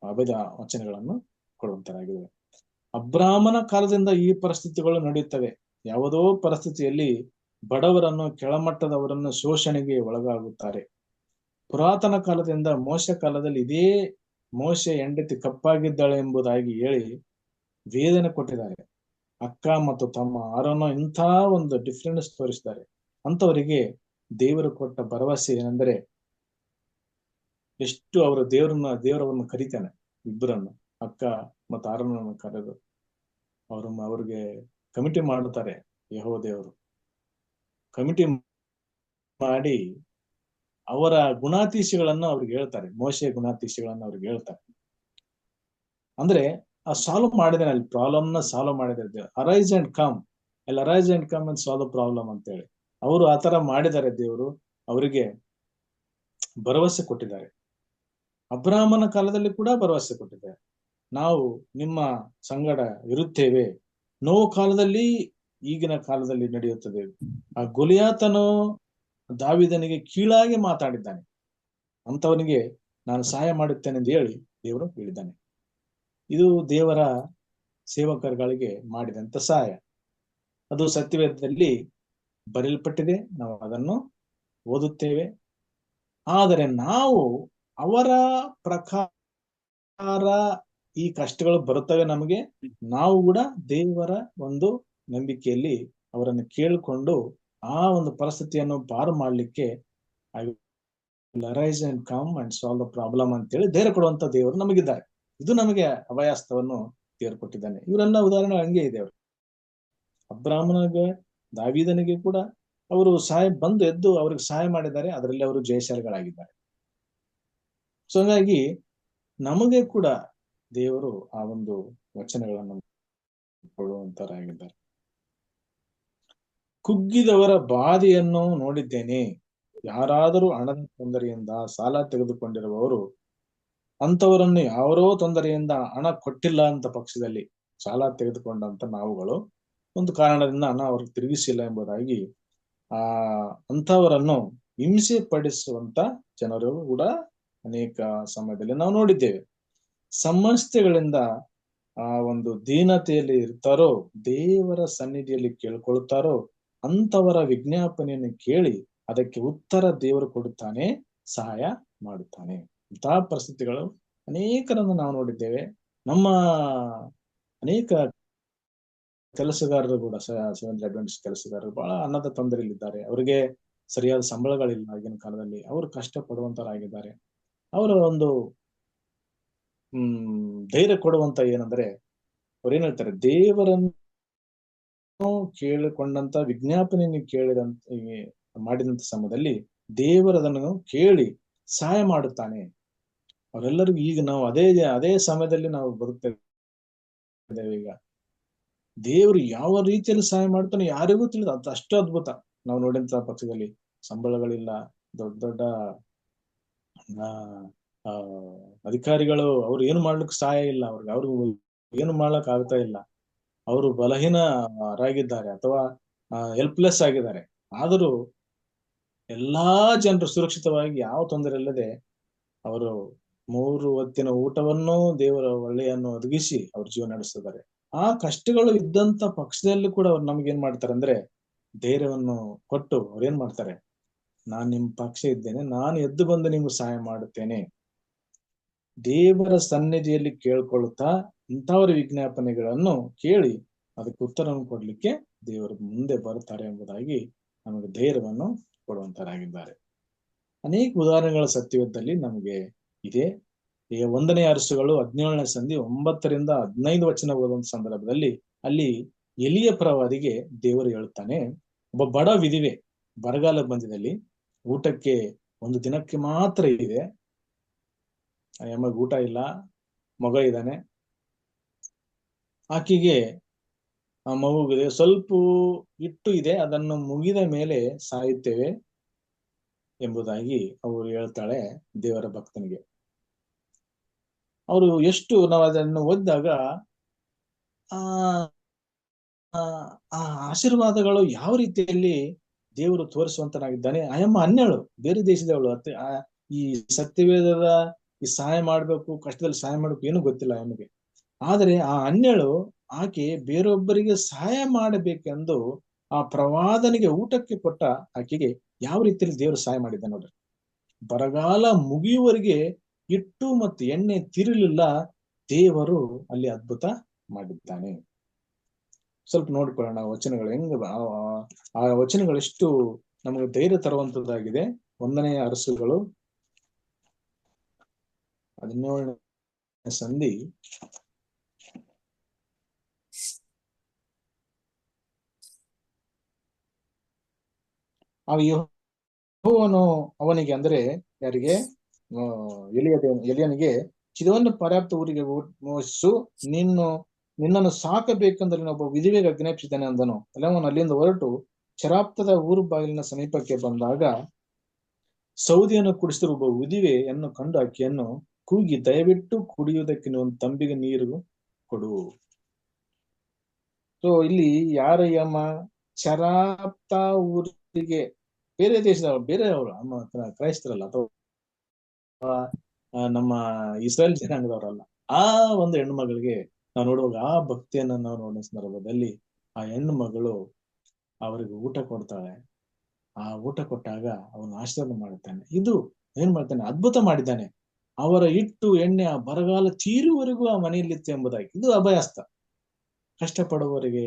ಅಭೇದ ವಚನಗಳನ್ನು ಕೊಡುವಂತರಾಗಿದೆ. ಅಬ್ರಾಹ್ಮನ ಕಾಲದಿಂದ ಈ ಪರಿಸ್ಥಿತಿಗಳು ನಡೆಯುತ್ತವೆ. ಯಾವುದೋ ಪರಿಸ್ಥಿತಿಯಲ್ಲಿ ಬಡವರನ್ನು, ಕೆಳಮಟ್ಟದವರನ್ನು ಶೋಷಣೆಗೆ ಒಳಗಾಗುತ್ತಾರೆ. ಪುರಾತನ ಕಾಲದಿಂದ ಮೋಶೆ ಕಾಲದಲ್ಲಿ ಇದೇ ಮೋಶೆ ಹೆಂಡತಿ ಕಪ್ಪಾಗಿದ್ದಾಳೆ ಎಂಬುದಾಗಿ ಹೇಳಿ ವೇದನೆ ಕೊಟ್ಟಿದ್ದಾರೆ. ಅಕ್ಕ ಮತ್ತು ತಮ್ಮ ಆರೋನ ಇಂಥ ಒಂದು ಡಿಫರೆನ್ಸ್ ತೋರಿಸಿದ್ದಾರೆ. ಅಂತವರಿಗೆ ದೇವರು ಕೊಟ್ಟ ಭರವಸೆ ಏನೆಂದರೆ, ಎಷ್ಟು ಅವರು ದೇವರವನ್ನು ಕರೀತಾನೆ, ಇಬ್ಬರನ್ನು, ಅಕ್ಕ ಮತ್ತು ಆರೋನನ್ನು ಕರೆದು ಅವ್ರಿಗೆ ಕಮಿಟಿ ಮಾಡುತ್ತಾರೆ. ಯೆಹೋವ ದೇವರು ಕಮಿಟಿ ಮಾಡಿ ಅವರ ಗುಣಾತಿಶಯಗಳನ್ನು ಅವ್ರಿಗೆ ಹೇಳ್ತಾರೆ. ಮೋಶೆಯ ಗುಣಾತಿಶಯಗಳನ್ನು ಅವ್ರಿಗೆ ಹೇಳ್ತಾರೆ. ಅಂದ್ರೆ ಆ ಸಾಲ್ವ್ ಮಾಡಿದಾನೆ, ಅಲ್ಲಿ ಪ್ರಾಬ್ಲಮ್ ನ ಸಾಲ್ವ್ ಮಾಡಿದ್ದಾರೆ. ಅರೈಸ್ ಅಂಡ್ ಕಮ್, ಅಲ್ಲಿ arise and come and solve problem ಅಂತ ಹೇಳಿ ಅವರು ಆತರ ಮಾಡಿದ್ದಾರೆ. ದೇವರು ಅವರಿಗೆ ಭರವಸೆ ಕೊಟ್ಟಿದ್ದಾರೆ. ಅಬ್ರಾಹ್ಮನ ಕಾಲದಲ್ಲಿ ಕೂಡ ಭರವಸೆ ಕೊಟ್ಟಿದ್ದಾರೆ, ನಾವು ನಿಮ್ಮ ಸಂಗಡ ಇರುತ್ತೇವೆ. ನೋವು ಕಾಲದಲ್ಲಿ, ಈಗಿನ ಕಾಲದಲ್ಲಿ ನಡೆಯುತ್ತದೆ. ಆ ಗೊಲಿಯಾತನು ದಾವೀದನಿಗೆ ಕೀಳಾಗಿ ಮಾತಾಡಿದ್ದಾನೆ, ಅಂತವನಿಗೆ ನಾನು ಸಹಾಯ ಮಾಡುತ್ತೇನೆ ಎಂದು ಹೇಳಿ ದೇವರು ಹೇಳಿದ್ದಾನೆ. ಇದು ದೇವರ ಸೇವಕರುಗಳಿಗೆ ಮಾಡಿದಂತ ಸಹಾಯ. ಅದು ಸತ್ಯವೇದದಲ್ಲಿ ಬರೆಯಲ್ಪಟ್ಟಿದೆ, ನಾವು ಅದನ್ನು ಓದುತ್ತೇವೆ. ಆದರೆ ನಾವು ಅವರ ಪ್ರಕಾರ ಈ ಕಷ್ಟಗಳು ಬರುತ್ತವೆ ನಮಗೆ, ನಾವು ಕೂಡ ದೇವರ ಒಂದು ನಂಬಿಕೆಯಲ್ಲಿ ಅವರನ್ನು ಕೇಳಿಕೊಂಡು ಆ ಒಂದು ಪರಿಸ್ಥಿತಿಯನ್ನು ಪಾರು ಮಾಡಲಿಕ್ಕೆ I will arise and come and solve the problem ಅಂತೇಳಿ ಧೈರ್ಯ ಕೊಡುವಂತ ದೇವರು ನಮಗಿದ್ದಾರೆ. ಇದು ನಮಗೆ ಅಭಯಾಸ್ತವನ್ನು ದೇವರು ಕೊಟ್ಟಿದ್ದಾನೆ. ಇವರೆಲ್ಲ ಉದಾಹರಣೆ ಹಂಗೆ ಇದೆ. ಅವರು ಅಬ್ರಾಹ್ಮನಿಗೆ, ದಾವೀದನಿಗೆ ಕೂಡ ಅವರು ಸಹಾಯ ಬಂದು ಎದ್ದು ಅವ್ರಿಗೆ ಸಹಾಯ ಮಾಡಿದ್ದಾರೆ. ಅದರಲ್ಲಿ ಅವರು ಜಯಶಾಲಿಗಳಾಗಿದ್ದಾರೆ. ಸೊ ಹಾಗಾಗಿ ನಮಗೆ ಕೂಡ ದೇವರು ಆ ಒಂದು ವಚನಗಳನ್ನು ಕೊಡುವಂತರಾಗಿದ್ದಾರೆ. ಕುಗ್ಗಿದವರ ಬಾಧೆಯನ್ನು ನೋಡಿದ್ದೇನೆ. ಯಾರಾದರೂ ಹಣದ ತೊಂದರೆಯಿಂದ ಸಾಲ ತೆಗೆದುಕೊಂಡಿರುವವರು ಅಂತವರನ್ನು ಯಾರೋ ತೊಂದರೆಯಿಂದ ಹಣ ಕೊಟ್ಟಿಲ್ಲ ಅಂತ ಪಕ್ಷದಲ್ಲಿ ಸಾಲ ತೆಗೆದುಕೊಂಡಂತ ನಾವುಗಳು ಒಂದು ಕಾರಣದಿಂದ ಹಣ ಅವ್ರಿಗೆ ತಿರುಗಿಸಿಲ್ಲ ಎಂಬುದಾಗಿ ಅಂತವರನ್ನು ಹಿಂಸೆ ಪಡಿಸುವಂತ ಜನರು ಕೂಡ ಅನೇಕ ಸಮಯದಲ್ಲಿ ನಾವು ನೋಡಿದ್ದೇವೆ. ಸಮಸ್ಯೆಗಳಿಂದ ಆ ಒಂದು ದೀನತೆಯಲ್ಲಿ ಇರ್ತಾರೋ, ದೇವರ ಸನ್ನಿಧಿಯಲ್ಲಿ ಕೇಳ್ಕೊಳ್ತಾರೋ ಅಂತವರ ವಿಜ್ಞಾಪನೆಯನ್ನು ಕೇಳಿ ಅದಕ್ಕೆ ಉತ್ತರ ದೇವರು ಕೊಡುತ್ತಾನೆ, ಸಹಾಯ ಮಾಡುತ್ತಾನೆ. ಇಂತಹ ಪರಿಸ್ಥಿತಿಗಳು ಅನೇಕರನ್ನು ನಾವು ನೋಡಿದ್ದೇವೆ. ನಮ್ಮ ಅನೇಕ ಕೆಲಸಗಾರರು ಕೂಡ ಸೆವೆಂತ್ ಅಡ್ವೆಂಟಿಸ್ಟ್ ಕೆಲಸಗಾರರು ಬಹಳ ಅನ್ನದ ತೊಂದರೆಯಲ್ಲಿದ್ದಾರೆ. ಅವರಿಗೆ ಸರಿಯಾದ ಸಂಬಳಗಳಿಲ್ಲ. ಆಗಿನ ಕಾಲದಲ್ಲಿ ಅವರು ಕಷ್ಟ ಪಡುವಂತರಾಗಿದ್ದಾರೆ. ಅವರ ಒಂದು ಧೈರ್ಯ ಕೊಡುವಂತ ಏನಂದ್ರೆ, ಅವ್ರೇನ್ ಹೇಳ್ತಾರೆ, ದೇವರನ್ನು ಕೇಳಿಕೊಂಡಂತ ವಿಜ್ಞಾಪನೆಯನ್ನು ಕೇಳಿದಂತ ಮಾಡಿದಂತ ಸಮಯದಲ್ಲಿ ದೇವರದನ್ನು ಕೇಳಿ ಸಹಾಯ ಮಾಡುತ್ತಾನೆ. ಅವರೆಲ್ಲರಿಗೂ ಈಗ ನಾವು ಅದೇ ಸಮಯದಲ್ಲಿ ನಾವು ಬದುಕ್ತೇವೆ. ಈಗ ದೇವರು ಯಾವ ರೀತಿಯಲ್ಲಿ ಸಹಾಯ ಮಾಡ್ತಾನೆ ಯಾರಿಗೂ ತಿಳಿದ, ಅದು ಅಷ್ಟು ಅದ್ಭುತ. ನಾವು ನೋಡಿದಂತ ಪಕ್ಷದಲ್ಲಿ ಸಂಬಳಗಳಿಲ್ಲ, ದೊಡ್ಡ ದೊಡ್ಡ ಅಧಿಕಾರಿಗಳು ಅವ್ರು ಏನು ಮಾಡ್ಲಿಕ್ಕೆ ಸಹಾಯ ಇಲ್ಲ, ಅವ್ರಿಗೂ ಏನು ಮಾಡ್ಲಕ್ ಆಗ್ತಾ ಇಲ್ಲ. ಅವರು ಬಲಹೀನರಾಗಿದ್ದಾರೆ ಅಥವಾ ಹೆಲ್ಪ್ಲೆಸ್ ಆಗಿದ್ದಾರೆ. ಆದರೂ ಎಲ್ಲಾ ಜನರು ಸುರಕ್ಷಿತವಾಗಿ ಯಾವ ತೊಂದರೆ ಇಲ್ಲದೆ ಅವರು 3 ಹೊತ್ತಿನ ಊಟವನ್ನು ದೇವರ ಒಳ್ಳೆಯನ್ನು ಒದಗಿಸಿ ಅವ್ರ ಜೀವನ ನಡೆಸ್ತಿದ್ದಾರೆ. ಆ ಕಷ್ಟಗಳು ಇದ್ದಂತ ಪಕ್ಷದಲ್ಲಿ ಕೂಡ ಅವ್ರು ನಮ್ಗೇನ್ ಮಾಡ್ತಾರೆ ಅಂದ್ರೆ ಧೈರ್ಯವನ್ನು ಕೊಟ್ಟು ಅವ್ರೇನ್ ಮಾಡ್ತಾರೆ, ನಾನ್ ನಿಮ್ ಪಕ್ಷ ಇದ್ದೇನೆ, ನಾನು ಎದ್ದು ಬಂದು ನಿಮ್ಗೆ ಸಹಾಯ ಮಾಡುತ್ತೇನೆ. ದೇವರ ಸನ್ನಿಧಿಯಲ್ಲಿ ಕೇಳ್ಕೊಳ್ತಾ ಇಂಥವರ ವಿಜ್ಞಾಪನೆಗಳನ್ನು ಕೇಳಿ ಅದಕ್ಕೆ ಉತ್ತರವನ್ನು ಕೊಡ್ಲಿಕ್ಕೆ ದೇವರು ಮುಂದೆ ಬರುತ್ತಾರೆ ಎಂಬುದಾಗಿ ನಮಗೆ ಧೈರ್ಯವನ್ನು ಕೊಡುವಂತರಾಗಿದ್ದಾರೆ. ಅನೇಕ ಉದಾಹರಣೆಗಳ ಸತ್ಯದಲ್ಲಿ ನಮಗೆ ಇದೆ. ಈಗ 1ನೇ ಅರಸುಗಳು 17ನೇ ಸಂಧಿ 9ರಿಂದ 15 ವಚನ ಓದುವಂತ ಸಂದರ್ಭದಲ್ಲಿ ಅಲ್ಲಿ ಎಲಿಯ ಪ್ರವಾದಿಗೆ ದೇವರು ಹೇಳ್ತಾನೆ, ಒಬ್ಬ ಬಡ ವಿಧಿವೆ ಬರಗಾಲ ಬಂದಿದಲ್ಲಿ ಊಟಕ್ಕೆ 1 ದಿನಕ್ಕೆ ಮಾತ್ರ ಇದೆ, ಎಮಗೆ ಊಟ ಇಲ್ಲ, ಮಗ ಇದ್ದಾನೆ, ಆಕೆಗೆ ಆ ಮಗುವಿಗೆ ಸ್ವಲ್ಪ ಹಿಟ್ಟು ಇದೆ, ಅದನ್ನು ಮುಗಿದ ಮೇಲೆ ಸಾಯುತ್ತೇವೆ ಎಂಬುದಾಗಿ ಅವರು ಹೇಳ್ತಾಳೆ ದೇವರ ಭಕ್ತನಿಗೆ. ಅವರು ಎಷ್ಟು ನಾವು ಅದನ್ನು ಓದಿದಾಗ ಆ ಆಶೀರ್ವಾದಗಳು ಯಾವ ರೀತಿಯಲ್ಲಿ ದೇವರು ತೋರಿಸುವಂತನಾಗಿದ್ದಾನೆ. ಅಯ್ಯಮ್ಮ ಅನ್ಯಳು, ಬೇರೆ ದೇಶದವಳು, ಈ ಸತ್ಯವೇದದ ಈ ಸಹಾಯ ಮಾಡ್ಬೇಕು, ಕಷ್ಟದಲ್ಲಿ ಸಹಾಯ ಮಾಡ್ಬೇಕು ಏನು ಗೊತ್ತಿಲ್ಲ ನಮಗೆ. ಆದರೆ ಆ ಅನ್ಯಳು ಆಕೆ ಬೇರೊಬ್ಬರಿಗೆ ಸಹಾಯ ಮಾಡಬೇಕೆಂದು ಆ ಪ್ರವಾದನಿಗೆ ಊಟಕ್ಕೆ ಕೊಟ್ಟ ಆಕೆಗೆ ಯಾವ ರೀತಿಯಲ್ಲಿ ದೇವರು ಸಹಾಯ ಮಾಡಿದ್ದ ನೋಡ್ರಿ. ಬರಗಾಲ ಮುಗಿಯುವವರೆಗೆ ಹಿಟ್ಟು ಮತ್ತು ಎಣ್ಣೆ ತಿರುಲಿಲ್ಲ, ದೇವರು ಅಲ್ಲಿ ಅದ್ಭುತ ಮಾಡಿದ್ದಾನೆ. ಸ್ವಲ್ಪ ನೋಡ್ಕೊಳ್ಳೋಣ ವಚನಗಳು ಹೆಂಗ, ಆ ವಚನಗಳು ಎಷ್ಟು ನಮಗೆ ಧೈರ್ಯ ತರುವಂತದ್ದಾಗಿದೆ. 1ನೇ ಅರಸುಗಳು 17ನೇ ಸಂಧಿ ಯೆಹೋವನು ಅವನಿಗೆ, ಅಂದ್ರೆ ಯಾರಿಗೆ, ಎಲಿಯನಿಗೆ, ಚಿದೋನ್ ಪರ್ಯಾಪ್ತ ಊರಿಗೆ ಮೋಸು, ನಿನ್ನನ್ನು ಸಾಕಬೇಕೆಂದರೆ ಒಬ್ಬ ವಿಧಿವೆಗೆ ಆಜ್ಞಾಪಿಸಿದ್ದಾನೆ ಅಂದನು. ಅವನು ಅಲ್ಲಿಂದ ಹೊರಟು ಶರಾಪ್ತದ ಊರು ಬಾಗಿಲಿನ ಸಮೀಪಕ್ಕೆ ಬಂದಾಗ ಸೌದಿಯನ್ನು ಕುಡಿಸಿರುವ ಒಬ್ಬ ವಿಧಿವೆಯನ್ನು ಕಂಡು ಆಕೆಯನ್ನು ಕೂಗಿ, ದಯವಿಟ್ಟು ಕುಡಿಯುವುದಕ್ಕೆ ಒಂದು ತಂಬಿಗೆ ನೀರು ಕೊಡು. ಸೊ ಇಲ್ಲಿ ಯಾರಯ್ಯಮ್ಮ, ಶರಾಪ್ತ ಊರಿಗೆ, ಬೇರೆ ದೇಶದವರು, ಬೇರೆ ಅವರು ಕ್ರೈಸ್ತರಲ್ಲ ಅಥವಾ ನಮ್ಮ ಇಸ್ರೇಲ್ ಜನಾಂಗದವರಲ್ಲ. ಆ ಒಂದು ಹೆಣ್ಣು ಮಗಳಿಗೆ ನಾವು ನೋಡುವಾಗ ಆ ಭಕ್ತಿಯನ್ನ ನಾವು ನೋಡೋ ಸಂದರ್ಭದಲ್ಲಿ ಆ ಹೆಣ್ಣು ಮಗಳು ಅವರಿಗೆ ಊಟ ಕೊಡ್ತಾಳೆ. ಆ ಊಟ ಕೊಟ್ಟಾಗ ಅವನು ಆಶೀರ್ವಾದ ಮಾಡುತ್ತಾನೆ. ಇದು ಏನ್ ಮಾಡ್ತಾನೆ, ಅದ್ಭುತ ಮಾಡಿದ್ದಾನೆ. ಅವರ ಹಿಟ್ಟು ಎಣ್ಣೆ ಆ ಬರಗಾಲ ತೀರುವವರೆಗೂ ಆ ಮನೆಯಲ್ಲಿತ್ತು ಎಂಬುದಾಗಿ. ಇದು ಅಭಯಸ್ಥ. ಕಷ್ಟಪಡುವವರಿಗೆ,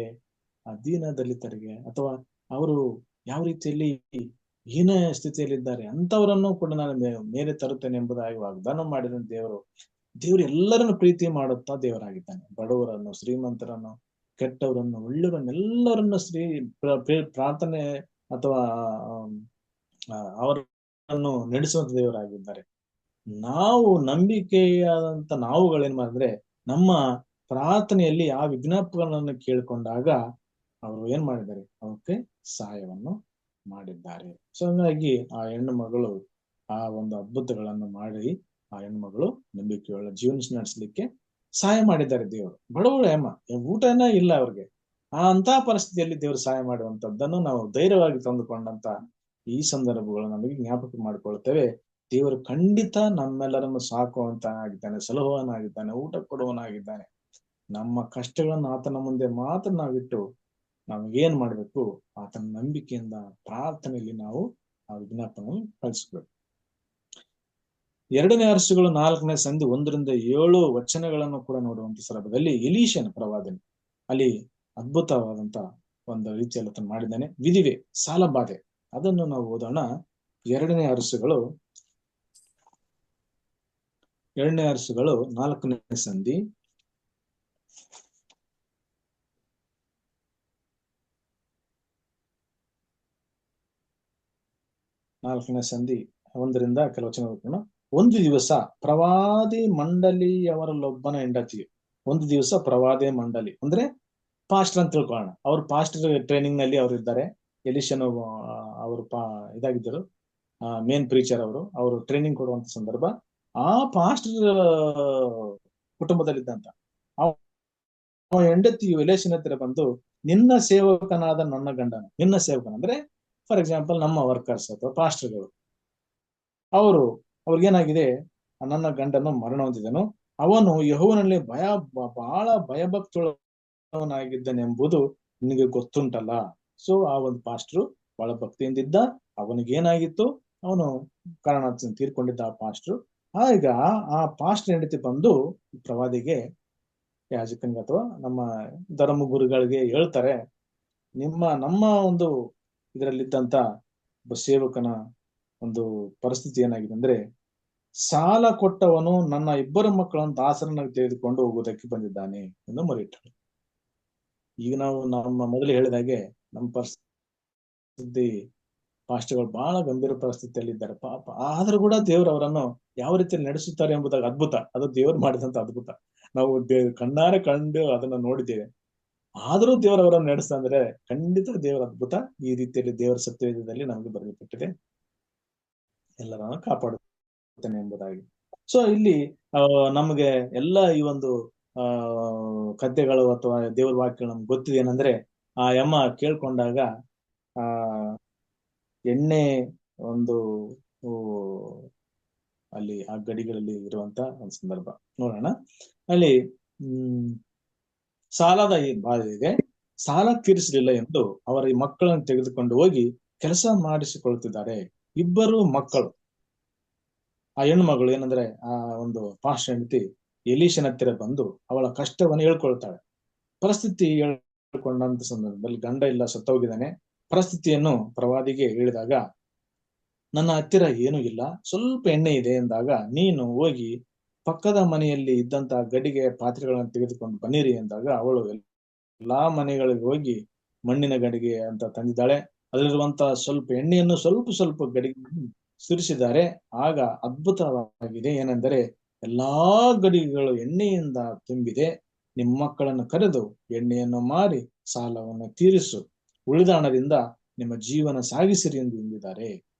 ಆ ದೀನ ದಲಿತರಿಗೆ, ಅಥವಾ ಅವರು ಯಾವ ರೀತಿಯಲ್ಲಿ ಹೀನ ಸ್ಥಿತಿಯಲ್ಲಿದ್ದಾರೆ ಅಂತವರನ್ನು ಕೂಡ ನಾನು ಮೇಲೆ ತರುತ್ತೇನೆ ಎಂಬುದಾಗಿ ವಾಗ್ದಾನ ಮಾಡಿದ ದೇವರು ದೇವರು ಎಲ್ಲರನ್ನು ಪ್ರೀತಿ ಮಾಡುತ್ತಾ ದೇವರಾಗಿದ್ದಾನೆ. ಬಡವರನ್ನು, ಶ್ರೀಮಂತರನ್ನು, ಕೆಟ್ಟವರನ್ನು, ಒಳ್ಳೆಯವರನ್ನು ಎಲ್ಲರನ್ನು ಪ್ರಾರ್ಥನೆ ಅಥವಾ ಅವರನ್ನು ನಡೆಸುವಂತ ದೇವರಾಗಿದ್ದಾರೆ. ನಾವು ನಂಬಿಕೆಯಾದಂತ ನಾವುಗಳೇನ್ ಮಾಡಿದ್ರೆ ನಮ್ಮ ಪ್ರಾರ್ಥನೆಯಲ್ಲಿ ಆ ವಿಜ್ಞಾಪನೆಗಳನ್ನು ಕೇಳಿಕೊಂಡಾಗ ಅವರು ಏನ್ ಮಾಡಿದ್ದಾರೆ, ಅವಕ್ಕೆ ಸಹಾಯವನ್ನು ಮಾಡಿದ್ದಾರೆ. ಸೊ ಹಂಗಾಗಿ ಆ ಹೆಣ್ಣು ಮಗಳು ಆ ಒಂದು ಅದ್ಭುತಗಳನ್ನು ಮಾಡಿ ಆ ಹೆಣ್ಣು ಮಗಳು ನಂಬಿಕೆಯುಳ್ಳ ಜೀವನ ನಡೆಸಲಿಕ್ಕೆ ಸಹಾಯ ಮಾಡಿದ್ದಾರೆ ದೇವರು. ಬಡವಳು ಅಮ್ಮ, ಊಟನೇ ಇಲ್ಲ ಅವ್ರಿಗೆ. ಅಂತ ಪರಿಸ್ಥಿತಿಯಲ್ಲಿ ದೇವರು ಸಹಾಯ ಮಾಡುವಂತದ್ದನ್ನು ನಾವು ಧೈರ್ಯವಾಗಿ ತಂದುಕೊಂಡಂತ ಈ ಸಂದರ್ಭಗಳು ನಮಗೆ ಜ್ಞಾಪಕ ಮಾಡಿಕೊಳ್ತೇವೆ. ದೇವರು ಖಂಡಿತ ನಮ್ಮೆಲ್ಲರನ್ನು ಸಾಕುವಂತ ಆಗಿದ್ದಾನೆ, ಸಲಹುವನಾಗಿದ್ದಾನೆ, ಊಟ ಕೊಡುವನಾಗಿದ್ದಾನೆ. ನಮ್ಮ ಕಷ್ಟಗಳನ್ನು ಆತನ ಮುಂದೆ ಮಾತ್ರ ನಾವಿಟ್ಟು ನಾವೇನ್ ಮಾಡ್ಬೇಕು, ಆತನ ನಂಬಿಕೆಯಿಂದ ಪ್ರಾರ್ಥನೆಯಲ್ಲಿ ನಾವು ಆ ವಿಜ್ಞಾಪನೆ ಕಳಿಸ್ಬೇಕು. 2ನೇ ಅರಸುಗಳು 4ನೇ ಸಂಧಿ 1-7 ವಚನಗಳನ್ನು ಕೂಡ ನೋಡುವಂತ ಸಂದರ್ಭದಲ್ಲಿ ಎಲೀಷನ ಪ್ರವಾದನೆ ಅಲ್ಲಿ ಅದ್ಭುತವಾದಂತ ಒಂದು ರೀತಿಯಲ್ಲಿ ಆತನು ಮಾಡಿದ್ದಾನೆ. ವಿಧಿವೆ, ಸಾಲ ಬಾಧೆ, ಅದನ್ನು ನಾವು ಓದೋಣ. 2ನೇ ಅರಸುಗಳು 4ನೇ ಸಂಧಿ 1ರಿಂದ ಕೆಲವು ವಚನ ಓದೋಣ. ಒಂದು ದಿವಸ ಪ್ರವಾದಿ ಮಂಡಳಿಯವರಲ್ಲೊಬ್ಬನ ಹೆಂಡತಿಯು, ಒಂದು ದಿವಸ ಪ್ರವಾದಿ ಮಂಡಳಿ ಅಂದ್ರೆ ಪಾಸ್ಟರ್ ಅಂತ ತಿಳ್ಕೊಳ್ಳೋಣ. ಅವ್ರು ಪಾಸ್ಟರ್ ಟ್ರೈನಿಂಗ್ ನಲ್ಲಿ ಅವ್ರು ಇದ್ದಾರೆ. ಎಲಿಷನು ಅವರು ಇದಾಗಿದ್ದರು, ಮೇನ್ ಪ್ರೀಚರ್ ಅವರು ಟ್ರೈನಿಂಗ್ ಕೊಡುವಂತ ಸಂದರ್ಭ. ಆ ಪಾಸ್ಟರ್ ಕುಟುಂಬದಲ್ಲಿದ್ದಂತ ಹೆಂಡತಿಯು ಎಲಿಷನ ಹತ್ತಿರ ಬಂದು, ನಿನ್ನ ಸೇವಕನಾದ ನನ್ನ ಗಂಡನು, ನಿನ್ನ ಸೇವಕನ ಅಂದ್ರೆ ಫಾರ್ ಎಕ್ಸಾಂಪಲ್ ನಮ್ಮ ವರ್ಕರ್ಸ್ ಅಥವಾ ಪಾಸ್ಟರ್ಗಳು, ಅವ್ರಿಗೇನಾಗಿದೆ, ನನ್ನ ಗಂಡನು ಮರಣ ಹೊಂದಿದನು, ಅವನು ಯೆಹೋವನಲ್ಲಿ ಬಹಳ ಭಯಭಕ್ತನಾಗಿದ್ದನೆಂಬುದು ನಿನಗೆ ಗೊತ್ತುಂಟಲ್ಲ. ಸೊ ಆ ಒಂದು ಪಾಸ್ಟ್ರು ಬಹಳ ಭಕ್ತಿಯಿಂದಿದ್ದ. ಅವನಿಗೇನಾಗಿತ್ತು, ಅವನು ಕಾರಣ ತೀರ್ಕೊಂಡಿದ್ದ ಆ ಪಾಸ್ಟ್ರು. ಆಗ ಆ ಪಾಸ್ಟರ್ ಹೆಂಡತಿ ಬಂದು ಪ್ರವಾದಿಗೆ, ಯಾಜಕನಿಗೆ ಅಥವಾ ನಮ್ಮ ಧರ್ಮ ಗುರುಗಳಿಗೆ ಹೇಳ್ತಾರೆ, ನಮ್ಮ ಒಂದು ಇದರಲ್ಲಿದ್ದಂತ ಸೇವಕನ ಒಂದು ಪರಿಸ್ಥಿತಿ ಏನಾಗಿದೆ ಅಂದ್ರೆ, ಸಾಲ ಕೊಟ್ಟವನು ನನ್ನ 2 ಮಕ್ಕಳನ್ನು ದಾಸರನ್ನಾಗಿ ತೆಗೆದುಕೊಂಡು ಹೋಗುವುದಕ್ಕೆ ಬಂದಿದ್ದಾನೆ ಎಂದು ಮೊರೆಯಿಟ್ಟಳು. ಈಗ ನಾವು ನಮ್ಮ ಮೊದಲು ಹೇಳಿದಾಗೆ ನಮ್ಮ ಪರಿಸ್ಥಿತಿ ಪಾಸ್ಟರ್ಗಳು ಬಹಳ ಗಂಭೀರ ಪರಿಸ್ಥಿತಿಯಲ್ಲಿ ಇದ್ದಾರೆ ಪಾಪ. ಆದ್ರೂ ಕೂಡ ದೇವರು ಅವರನ್ನು ಯಾವ ರೀತಿಯಲ್ಲಿ ನಡೆಸುತ್ತಾರೆ ಎಂಬುದಾಗ ಅದ್ಭುತ. ಅದು ದೇವರು ಮಾಡಿದಂತ ಅದ್ಭುತ. ನಾವು ಕಣ್ಣಾರೆ ಕಂಡು ಅದನ್ನ ನೋಡಿದ್ದೇವೆ. ಆದ್ರೂ ದೇವರು ಅವರನ್ನು ನಡೆಸ್ತಾ ಅಂದ್ರೆ ಖಂಡಿತ ದೇವರ ಅದ್ಭುತ. ಈ ರೀತಿಯಲ್ಲಿ ದೇವರ ಸತ್ಯವೇದದಲ್ಲಿ ನಮಗೆ ಬರೆಯಲ್ಪಟ್ಟಿದೆ, ಎಲ್ಲರನ್ನು ಕಾಪಾಡುತ್ತಾನೆ ಎಂಬುದಾಗಿ. ಸೊ ಇಲ್ಲಿ ನಮಗೆ ಎಲ್ಲ ಈ ಒಂದು ಕಥೆಗಳು ಅಥವಾ ದೇವರ ವಾಕ್ಯಗಳು ನಮ್ಗೆ ಗೊತ್ತಿದೆ. ಏನಂದ್ರೆ ಆ ಯಮ್ಮ ಕೇಳ್ಕೊಂಡಾಗ ಎಣ್ಣೆ ಒಂದು ಅಲ್ಲಿ ಆ ಗಡಿಗಳಲ್ಲಿ ಇರುವಂತ ಒಂದು ಸಂದರ್ಭ ನೋಡೋಣ. ಅಲ್ಲಿ ಸಾಲದ ಈ ಬಾಧೆ ಇದೆ. ಸಾಲ ತೀರಿಸಲಿಲ್ಲ ಎಂದು ಅವರ ಈ ಮಕ್ಕಳನ್ನು ತೆಗೆದುಕೊಂಡು ಹೋಗಿ ಕೆಲಸ ಮಾಡಿಸಿಕೊಳ್ತಿದ್ದಾರೆ. 2 ಮಕ್ಕಳು, ಆ ಹೆಣ್ಣು ಮಗಳು ಏನಂದ್ರೆ ಆ ಒಂದು ಪಾಸ್ಟರ್ ಹೆಂಡತಿ ಎಲೀಷನ ಹತ್ತಿರ ಬಂದು ಅವಳ ಕಷ್ಟವನ್ನು ಹೇಳ್ಕೊಳ್ತಾಳೆ. ಪರಿಸ್ಥಿತಿ ಹೇಳ್ಕೊಂಡಂತ ಸಂದರ್ಭದಲ್ಲಿ ಗಂಡ ಇಲ್ಲ, ಸತ್ತೋಗಿದ್ದಾನೆ. ಪರಿಸ್ಥಿತಿಯನ್ನು ಪ್ರವಾದಿಗೆ ಹೇಳಿದಾಗ, ನನ್ನ ಹತ್ತಿರ ಏನೂ ಇಲ್ಲ, ಸ್ವಲ್ಪ ಎಣ್ಣೆ ಇದೆ ಎಂದಾಗ, ನೀನು ಹೋಗಿ ಪಕ್ಕದ ಮನೆಯಲ್ಲಿ ಇದ್ದಂತ ಗಡಿಗೆ ಪಾತ್ರೆಗಳನ್ನು ತೆಗೆದುಕೊಂಡು ಬನ್ನಿರಿ ಎಂದಾಗ, ಅವಳು ಎಲ್ಲಾ ಮನೆಗಳಿಗೆ ಹೋಗಿ ಮಣ್ಣಿನ ಗಡಿಗೆ ಅಂತ ತಂದಿದ್ದಾಳೆ. ಅದರಲ್ಲಿರುವಂತ ಸ್ವಲ್ಪ ಎಣ್ಣೆಯನ್ನು ಸ್ವಲ್ಪ ಗಡಿಗೆ ಸುರಿಸಿದ್ದಾರೆ. ಆಗ ಅದ್ಭುತವಾಗಿದೆ. ಏನೆಂದರೆ ಎಲ್ಲಾ ಗಡಿಗೆಗಳು ಎಣ್ಣೆಯಿಂದ ತುಂಬಿದೆ. ನಿಮ್ಮ ಮಕ್ಕಳನ್ನು ಕರೆದು ಎಣ್ಣೆಯನ್ನು ಮಾರಿ ಸಾಲವನ್ನು ತೀರಿಸು, ಉಳಿದ ಹಣದಿಂದ ನಿಮ್ಮ ಜೀವನ ಸಾಗಿಸಿರಿ ಎಂದು ಎಂದಿದ್ದಾರೆ.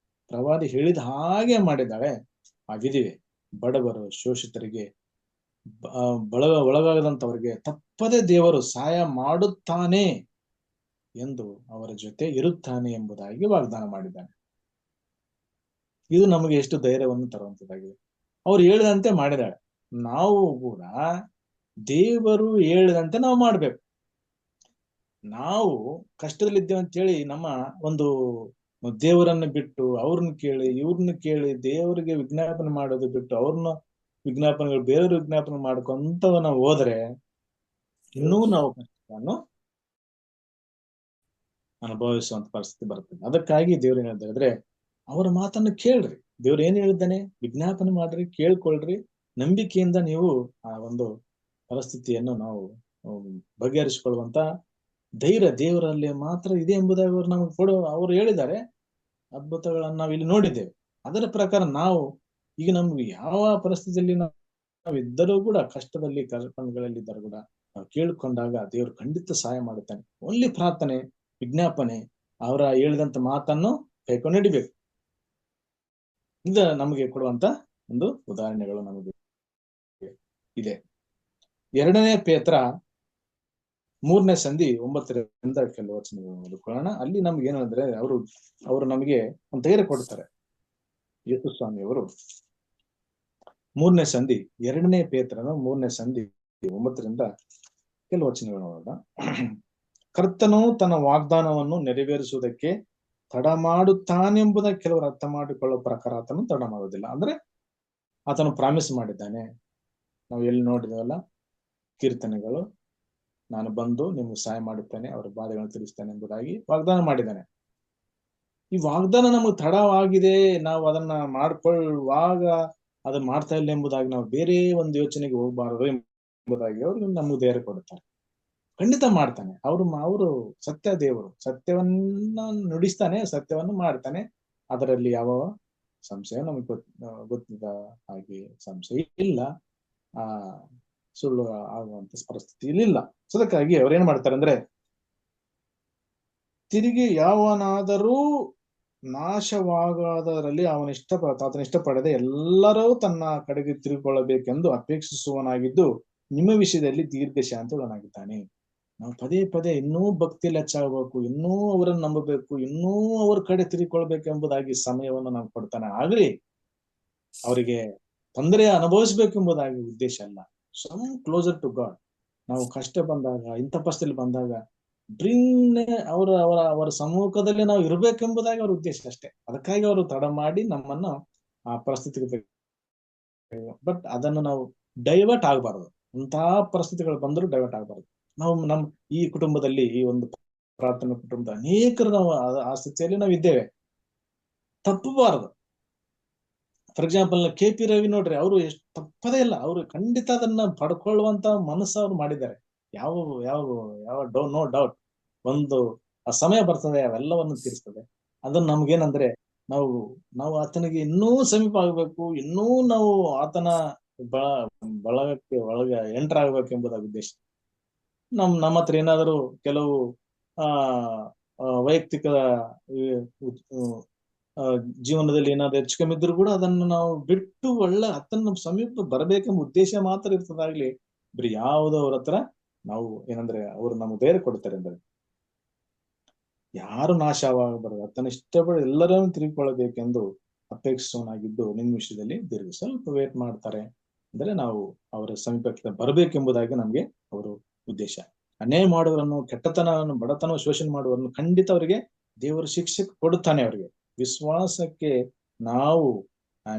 ಪ್ರವಾದಿ ಹೇಳಿದ ಹಾಗೆ ಮಾಡಿದ್ದಾಳೆ. ಆ ವಿಧಿವೆ ಬಡವರು, ಶೋಷಿತರಿಗೆ, ಒಳಗಾಗದಂತವರಿಗೆ ತಪ್ಪದೆ ದೇವರು ಸಹಾಯ ಮಾಡುತ್ತಾನೆ ಎಂದು ಅವರ ಜೊತೆ ಇರುತ್ತಾನೆ ಎಂಬುದಾಗಿ ವಾಗ್ದಾನ ಮಾಡಿದ್ದಾನೆ. ಇದು ನಮಗೆ ಎಷ್ಟು ಧೈರ್ಯವನ್ನು ತರುವಂತದ್ದಾಗಿದೆ. ಅವ್ರು ಹೇಳಿದಂತೆ ಮಾಡಿದಾಳೆ. ನಾವು ಕೂಡ ದೇವರು ಹೇಳಿದಂತೆ ನಾವು ಮಾಡ್ಬೇಕು. ನಾವು ಕಷ್ಟದಲ್ಲಿದ್ದೇವೆ ಅಂತ ಹೇಳಿ ನಮ್ಮ ಒಂದು ದೇವರನ್ನು ಬಿಟ್ಟು ಅವ್ರನ್ನ ಕೇಳಿ ಇವ್ರನ್ನ ಕೇಳಿ ದೇವರಿಗೆ ವಿಜ್ಞಾಪನೆ ಮಾಡೋದು ಬಿಟ್ಟು ಅವ್ರನ್ನ ವಿಜ್ಞಾಪನೆಗಳು ಬೇರೆಯವ್ರ ವಿಜ್ಞಾಪನೆ ಮಾಡ್ಕೊಂತ ನಾವು ಹೋದ್ರೆ ಇನ್ನೂ ನಾವು ಕಷ್ಟವನ್ನು ಅನುಭವಿಸುವಂತ ಪರಿಸ್ಥಿತಿ ಬರ್ತದೆ. ಅದಕ್ಕಾಗಿ ದೇವ್ರು ಏನ್ ಹೇಳ್ತಾ ಇದ್ರೆ, ಅವರ ಮಾತನ್ನು ಕೇಳ್ರಿ. ದೇವ್ರು ಏನ್ ಹೇಳಿದ್ದಾನೆ, ವಿಜ್ಞಾಪನೆ ಮಾಡ್ರಿ, ಕೇಳ್ಕೊಳ್ರಿ, ನಂಬಿಕೆಯಿಂದ ನೀವು ಆ ಒಂದು ಪರಿಸ್ಥಿತಿಯನ್ನು ನಾವು ಬಗೆಹರಿಸಿಕೊಳ್ಳುವಂತ ಧೈರ್ಯ ದೇವರಲ್ಲಿ ಮಾತ್ರ ಇದೆ ಎಂಬುದಾಗಿ ಅವರು ನಮಗೆ ಅವರು ಹೇಳಿದ್ದಾರೆ. ಅದ್ಭುತಗಳನ್ನ ನಾವು ಇಲ್ಲಿ ನೋಡಿದ್ದೇವೆ. ಅದರ ಪ್ರಕಾರ ನಾವು ಈಗ ನಮ್ಗೆ ಯಾವ ಪರಿಸ್ಥಿತಿಯಲ್ಲಿ ನಾವು ಇದ್ದರೂ ಕೂಡ, ಕಷ್ಟದಲ್ಲಿ ಕಷ್ಟಗಳಲ್ಲಿ ಇದ್ದರೂ ಕೂಡ ನಾವು ಕೇಳಿಕೊಂಡಾಗ ದೇವರು ಖಂಡಿತ ಸಹಾಯ ಮಾಡುತ್ತಾನೆ. ಓನ್ಲಿ ಪ್ರಾರ್ಥನೆ, ವಿಜ್ಞಾಪನೆ, ಅವರ ಹೇಳಿದಂತ ಮಾತನ್ನು ಕೈಕೊಂಡು ನಡಿಬೇಕು. ಇದು ನಮಗೆ ಕೊಡುವಂತ ಒಂದು ಉದಾಹರಣೆಗಳು ನಮಗೆ ಇದೆ. 2ನೇ ಪೇತ್ರ 3ನೇ ಸಂಧಿ 9ರಿಂದ ಕೆಲವು ವಚನಗಳು ಓದಿಕೊಳ್ಳೋಣ. ಅಲ್ಲಿ ನಮ್ಗೆ ಏನಂದ್ರೆ ಅವರು ನಮಗೆ ಒಂದು ಧೈರ್ಯ ಕೊಡ್ತಾರೆ. ಯೇಸು ಸ್ವಾಮಿ ಅವರು 3ನೇ ಸಂಧಿ 2ನೇ ಪೇತ್ರನ 3ನೇ ಸಂಧಿ 9ರಿಂದ ಕೆಲವು ವಚನಗಳು ನೋಡೋಣ. ಕರ್ತನು ತನ್ನ ವಾಗ್ದಾನವನ್ನು ನೆರವೇರಿಸುವುದಕ್ಕೆ ತಡ ಮಾಡುತ್ತಾನೆಂಬುದ ಕೆಲವರು ಅರ್ಥ ಮಾಡಿಕೊಳ್ಳುವ ಪ್ರಕಾರ ಆತನು ತಡ ಮಾಡೋದಿಲ್ಲ. ಅಂದ್ರೆ ಆತನು ಪ್ರಾಮಿಸ್ ಮಾಡಿದ್ದಾನೆ. ನಾವು ಎಲ್ಲಿ ನೋಡಿದವಲ್ಲ ಕೀರ್ತನೆಗಳು, ನಾನು ಬಂದು ನಿಮ್ಗೆ ಸಹಾಯ ಮಾಡುತ್ತೇನೆ, ಅವರ ಬಾಧೆಗಳನ್ನು ತಿಳಿಸ್ತೇನೆ ಎಂಬುದಾಗಿ ವಾಗ್ದಾನ ಮಾಡಿದ್ದಾನೆ. ಈ ವಾಗ್ದಾನ ನಮಗೆ ತಡವಾಗಿದೆ, ನಾವು ಅದನ್ನ ಮಾಡ್ಕೊಳ್ಳುವಾಗ ಅದನ್ನ ಮಾಡ್ತಾ ಇಲ್ಲ ಎಂಬುದಾಗಿ ನಾವು ಬೇರೆ ಒಂದು ಯೋಚನೆಗೆ ಹೋಗಬಾರದು ಎಂಬುದಾಗಿ ಅವರು ನಮ್ಗೆ ಧೈರ್ಯ ಕೊಡುತ್ತಾರೆ. ಖಂಡಿತ ಮಾಡ್ತಾನೆ. ಅವರು ಸತ್ಯ ದೇವರು, ಸತ್ಯವನ್ನ ನುಡಿಸ್ತಾನೆ, ಸತ್ಯವನ್ನು ಮಾಡ್ತಾನೆ. ಅದರಲ್ಲಿ ಯಾವ ಸಂಶಯ ನಮಗೆ ಗೊತ್ತಿದ್ದ ಹಾಗೆ ಸಂಶಯ ಇಲ್ಲ. ಸುಳ್ಳು ಆಗುವಂತ ಪರಿಸ್ಥಿತಿ ಇಲ್ಲ. ಅದಕ್ಕಾಗಿ ಅವ್ರೇನ್ ಮಾಡ್ತಾರೆ ಅಂದ್ರೆ, ತಿರುಗಿ ಯಾವನಾದರೂ ನಾಶವಾಗದರಲ್ಲಿ ಆತನ ಇಷ್ಟಪಡದೆ ಎಲ್ಲರೂ ತನ್ನ ಕಡೆಗೆ ತಿರುಗಿಕೊಳ್ಳಬೇಕೆಂದು ಅಪೇಕ್ಷಿಸುವನಾಗಿದ್ದು ನಿಮ್ಮ ವಿಷಯದಲ್ಲಿ ದೀರ್ಘ ಶಾಂತುಗಳನ್ನಾಗಿದ್ದಾನೆ. ನಾವು ಪದೇ ಪದೇ ಇನ್ನೂ ಭಕ್ತಿಯಲ್ಲಿ ಹೆಚ್ಚಾಗಬೇಕು, ಇನ್ನೂ ಅವರನ್ನು ನಂಬಬೇಕು, ಇನ್ನೂ ಅವ್ರ ಕಡೆ ತಿರುಗಿಕೊಳ್ಬೇಕೆಂಬುದಾಗಿ ಸಮಯವನ್ನು ನಾವು ಕೊಡ್ತಾನೆ. ಆಗ್ಲಿ ಅವರಿಗೆ ತೊಂದರೆ ಅನುಭವಿಸ್ಬೇಕೆಂಬುದಾಗಿ ಉದ್ದೇಶ ಅಲ್ಲ. Some closer to God. ನಾವು ಕಷ್ಟ ಬಂದಾಗ, ಇಂಥ ಪರಿಸ್ಥಿತಿಯಲ್ಲಿ ಬಂದಾಗ ಅವರ ಸಮ್ಮುಖದಲ್ಲಿ ನಾವು ಇರಬೇಕೆಂಬುದಾಗಿ ಅವ್ರ ಉದ್ದೇಶ ಅಷ್ಟೇ. ಅದಕ್ಕಾಗಿ ಅವರು ತಡ ಮಾಡಿ ನಮ್ಮನ್ನು ಆ ಪರಿಸ್ಥಿತಿಗೆ, ಬಟ್ ಅದನ್ನು ನಾವು ಡೈವರ್ಟ್ ಆಗಬಾರದು. ಅಂತಹ ಪರಿಸ್ಥಿತಿಗಳು ಬಂದರೂ ಡೈವರ್ಟ್ ಆಗಬಾರದು. ನಾವು ಈ ಕುಟುಂಬದಲ್ಲಿ, ಈ ಒಂದು ಪ್ರಾರ್ಥನಾ ಕುಟುಂಬದ ಅನೇಕರು ನಾವು ಆ ಸ್ಥಿತಿಯಲ್ಲಿ ನಾವು ಇದ್ದೇವೆ. ತಪ್ಪಬಾರದು. ಫಾರ್ ಎಕ್ಸಾಂಪಲ್ KP ರವಿ ನೋಡ್ರಿ, ಅವರು ಎಷ್ಟು ತಪ್ಪದೇ ಇಲ್ಲ. ಅವರು ಖಂಡಿತ ಅದನ್ನ ಪಡ್ಕೊಳ್ಳುವಂತ ಮನಸ್ಸು ಅವ್ರು ಮಾಡಿದ್ದಾರೆ. No doubt. ಒಂದು ಆ ಸಮಯ ಬರ್ತದೆ, ಅವೆಲ್ಲವನ್ನು ತೀರಿಸ್ತದೆ. ಅದನ್ನ ನಮ್ಗೇನಂದ್ರೆ, ನಾವು ಆತನಿಗೆ ಇನ್ನೂ ಸಮೀಪ ಆಗ್ಬೇಕು, ಇನ್ನೂ ನಾವು ಆತನ ಬಳಗಕ್ಕೆ ಎಂಟರ್ ಆಗ್ಬೇಕು ಎಂಬುದಾಗಿ ಉದ್ದೇಶ. ನಮ್ಮ ಹತ್ರ ಏನಾದರೂ ಕೆಲವು ವೈಯಕ್ತಿಕ ಜೀವನದಲ್ಲಿ ಏನಾದ್ರು ಹೆಚ್ಚು ಕಮ್ಮಿ ಇದ್ರು ಕೂಡ ಅದನ್ನು ನಾವು ಬಿಟ್ಟು ಆತನ ಸಮೀಪ ಬರಬೇಕೆಂಬ ಉದ್ದೇಶ ಮಾತ್ರ ಇರ್ತದಾಗ್ಲಿ. ಬರೀ ಯಾವುದೋ ಅವ್ರ ಹತ್ರ ನಾವು ಏನಂದ್ರೆ ಅವರು ನಮ್ಗೆ ಧೈರ್ಯ ಕೊಡ್ತಾರೆ ಅಂದ್ರೆ, ಯಾರು ನಾಶವಾಗಬಾರದು, ಆತನ ಇಷ್ಟಪಡ ಎಲ್ಲರನ್ನು ತಿರುಗಿಕೊಳ್ಳಬೇಕೆಂದು ಅಪೇಕ್ಷಿಸೋನಾಗಿದ್ದು ನಿಮ್ಮ ವಿಷಯದಲ್ಲಿ ದೀರ್ಘ ಸ್ವಲ್ಪ ವೇಟ್ ಮಾಡ್ತಾರೆ. ಅಂದ್ರೆ ನಾವು ಅವರ ಸಮೀಪಕ್ಕೆ ಬರಬೇಕೆಂಬುದಾಗಿ ನಮ್ಗೆ ಅವರು ಉದ್ದೇಶ. ಅನ್ಯಾಯ ಮಾಡುವವರನ್ನು, ಕೆಟ್ಟತನವನ್ನು, ಬಡತನ, ಶೋಷಣೆ ಮಾಡುವವರನ್ನು ಖಂಡಿತ ಅವರಿಗೆ ದೇವರು ಶಿಕ್ಷೆ ಕೊಡುತ್ತಾನೆ. ಅವರಿಗೆ ವಿಶ್ವಾಸಕ್ಕೆ ನಾವು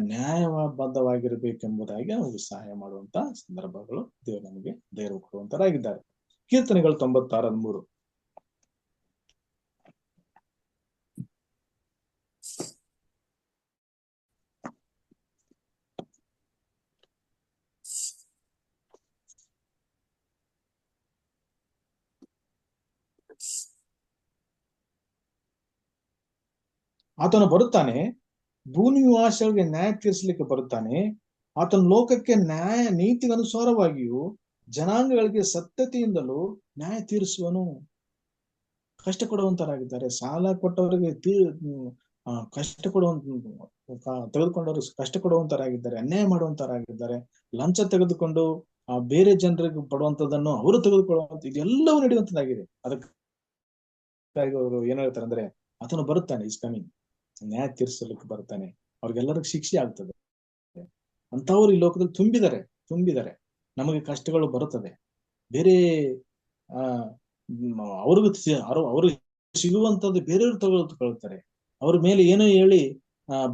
ನ್ಯಾಯಬದ್ಧವಾಗಿರ್ಬೇಕೆಂಬುದಾಗಿ ಅವರಿಗೆ ಸಹಾಯ ಮಾಡುವಂತ ಸಂದರ್ಭಗಳು ದೇವರು ನಮಗೆ ಧೈರ್ಯ ಕೊಡುವಂತರಾಗಿದ್ದಾರೆ. ಕೀರ್ತನೆಗಳು 96:3. ಆತನು ಬರುತ್ತಾನೆ, ಭೂನಿವಾಸಿಗಳಿಗೆ ನ್ಯಾಯ ತೀರಿಸಲಿಕ್ಕೆ ಬರುತ್ತಾನೆ. ಆತನ ಲೋಕಕ್ಕೆ ನೀತಿಗೆ ಅನುಸಾರವಾಗಿಯೂ ಜನಾಂಗಗಳಿಗೆ ಸತ್ಯತೆಯಿಂದಲೂ ನ್ಯಾಯ ತೀರಿಸುವನು. ಕಷ್ಟ ಕೊಡುವಂತರಾಗಿದ್ದಾರೆ. ಸಾಲ ಕೊಟ್ಟವರಿಗೆ ಕಷ್ಟ ತೆಗೆದುಕೊಂಡವರು ಕಷ್ಟ ಕೊಡುವಂತರಾಗಿದ್ದಾರೆ. ಅನ್ಯಾಯ ಮಾಡುವಂತರಾಗಿದ್ದಾರೆ. ಲಂಚ ತೆಗೆದುಕೊಂಡು ಬೇರೆ ಜನರಿಗೆ ಪಡುವಂತದನ್ನು ಅವರು ತೆಗೆದುಕೊಳ್ಳುವಂತ, ಇದೆಲ್ಲವೂ ನಡೆಯುವಂತದ್ದಾಗಿದೆ. ಅದಕ್ಕಾಗಿ ಅವರು ಏನ್ ಹೇಳ್ತಾರೆ ಅಂದ್ರೆ, ಆತನು ಬರುತ್ತಾನೆ, ಇಸ್ ಕಮಿಂಗ್, ನ್ಯಾಯ ತೀರಿಸಲಿಕ್ಕೆ ಬರ್ತಾನೆ. ಅವ್ರಿಗೆಲ್ಲರಿಗೂ ಶಿಕ್ಷೆ ಆಗ್ತದೆ. ಅಂತವ್ರು ಈ ಲೋಕದಲ್ಲಿ ತುಂಬಿದ್ದಾರೆ. ನಮಗೆ ಕಷ್ಟಗಳು ಬರುತ್ತದೆ. ಬೇರೆ ಅವ್ರಿಗೂ ಸಿಗುವಂತದ್ದು ಬೇರೆಯವರು ತೆಗೆದುಕೊಳ್ತಾರೆ. ಅವ್ರ ಮೇಲೆ ಏನೋ ಹೇಳಿ,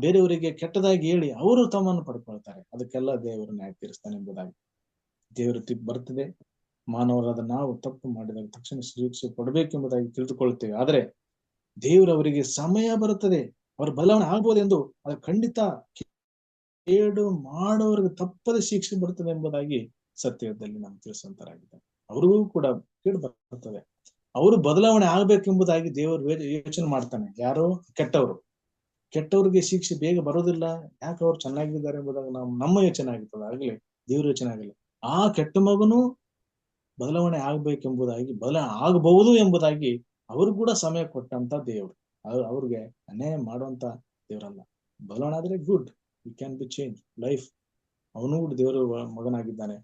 ಬೇರೆಯವರಿಗೆ ಕೆಟ್ಟದಾಗಿ ಹೇಳಿ ಅವರು ತಮ್ಮನ್ನು ಪಡ್ಕೊಳ್ತಾರೆ. ಅದಕ್ಕೆಲ್ಲ ದೇವರು ನ್ಯಾಯ ತೀರಿಸ್ತಾನೆ ಎಂಬುದಾಗಿ ದೇವರು ಬರ್ತದೆ. ಮಾನವರಾದ ನಾವು ತಪ್ಪು ಮಾಡಿದಾಗ ತಕ್ಷಣ ಶಿಕ್ಷೆ ಕೊಡಬೇಕೆಂಬುದಾಗಿ ತಿಳಿದುಕೊಳ್ಳುತ್ತೇವೆ. ಆದ್ರೆ ದೇವರವರಿಗೆ ಸಮಯ ಬರುತ್ತದೆ, ಅವ್ರ ಬದಲಾವಣೆ ಆಗ್ಬೋದೆಂದು ಅದು ಖಂಡಿತ ಕೇಡು ಮಾಡೋರಿಗೆ ತಪ್ಪದೆ ಶಿಕ್ಷೆ ಬರ್ತದೆ ಎಂಬುದಾಗಿ ಸತ್ಯದಲ್ಲಿ ನಮ್ಗೆ ತಿಳಿಸುವಂತರಾಗಿದ್ದಾರೆ. ಅವ್ರಿಗೂ ಕೂಡ ಕೇಡು ಬರ್ತದೆ, ಅವರು ಬದಲಾವಣೆ ಆಗ್ಬೇಕೆಂಬುದಾಗಿ ದೇವರು ಯೋಚನೆ ಮಾಡ್ತಾನೆ. ಯಾರು? ಕೆಟ್ಟವ್ರಿಗೆ ಶಿಕ್ಷೆ ಬೇಗ ಬರೋದಿಲ್ಲ. ಯಾಕೆ ಅವ್ರು ಚೆನ್ನಾಗಿದ್ದಾರೆ ಎಂಬುದಾಗಿ ನಮ್ಮ ಯೋಚನೆ ಆಗಿರ್ತದೆ, ಆಗ್ಲಿ ದೇವ್ರ ಯೋಚನೆ ಆಗಲಿ. ಆ ಕೆಟ್ಟ ಮಗನು ಬದಲಾವಣೆ ಆಗ್ಬೇಕೆಂಬುದಾಗಿ, ಆಗಬಹುದು ಎಂಬುದಾಗಿ ಅವರು ಕೂಡ ಸಮಯ ಕೊಟ್ಟಂತ ದೇವರು. ಅವ್ರಿಗೆ ಅನ್ಯಾಯ ಮಾಡುವಂತ ದೇವರಲ್ಲ. ಬದಲಾವಣೆ ಆದ್ರೆ good, you can be change life. ಅವನು ಕೂಡ ದೇವರು ಮಗನಾಗಿದ್ದಾನೆ.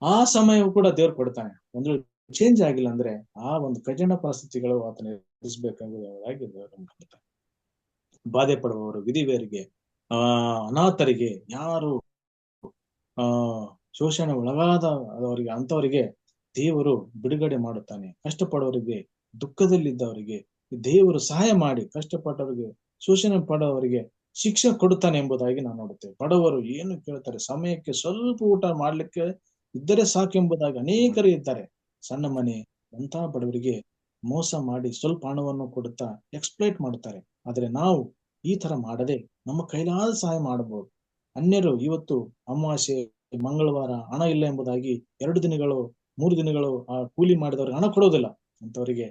ಆ ಸಮಯವು ಕೂಡ ದೇವ್ರು ಕೊಡ್ತಾನೆ. ಒಂದು ಚೇಂಜ್ ಆಗಿಲ್ಲ ಅಂದ್ರೆ ಆ ಒಂದು ಕಠಿಣ ಪರಿಸ್ಥಿತಿಗಳು ಆತನ ಎದುರಿಸಬೇಕೆಂಬುದಾಗಿ ದೇವರು ಕೊಡ್ತಾನೆ. ಬಾಧೆ ಪಡುವವರು, ವಿಧಿವೇರಿಗೆ, ಅನಾಥರಿಗೆ, ಯಾರು ಶೋಷಣೆ ಒಳಗಾದವರಿಗೆ, ಅಂತವರಿಗೆ ದೇವರು ಬಿಡುಗಡೆ ಮಾಡುತ್ತಾನೆ. ಕಷ್ಟಪಡೋರಿಗೆ, ದುಃಖದಲ್ಲಿದ್ದವರಿಗೆ ದೇವರು ಸಹಾಯ ಮಾಡಿ, ಕಷ್ಟಪಟ್ಟವರಿಗೆ, ಶೋಷಣೆ ಪಡೋವರಿಗೆ ಶಿಕ್ಷೆ ಕೊಡುತ್ತಾನೆ ಎಂಬುದಾಗಿ ನಾವು ನೋಡುತ್ತೇವೆ. ಬಡವರು ಏನು ಕೇಳ್ತಾರೆ? ಸಮಯಕ್ಕೆ ಸ್ವಲ್ಪ ಊಟ ಮಾಡ್ಲಿಕ್ಕೆ ಇದ್ದರೆ ಸಾಕೆಂಬುದಾಗಿ ಅನೇಕರು ಇದ್ದಾರೆ. ಸಣ್ಣ ಮನೆ, ಎಂತಹ ಬಡವರಿಗೆ ಮೋಸ ಮಾಡಿ ಸ್ವಲ್ಪ ಹಣವನ್ನು ಕೊಡುತ್ತಾ ಎಕ್ಸ್ಪ್ಲೈಟ್ ಮಾಡುತ್ತಾರೆ. ಆದ್ರೆ ನಾವು ಈ ತರ ಮಾಡದೆ ನಮ್ಮ ಕೈಲಾದ ಸಹಾಯ ಮಾಡಬಹುದು. ಅನ್ಯರು ಇವತ್ತು ಅಮಾವಾಸ್ಯೆ, ಮಂಗಳವಾರ ಹಣ ಇಲ್ಲ ಎಂಬುದಾಗಿ 2 ದಿನಗಳು 3 ದಿನಗಳು ಆ ಕೂಲಿ ಮಾಡಿದವ್ರಿಗೆ ಹಣ ಕೊಡೋದಿಲ್ಲ. ಅಂತವರಿಗೆ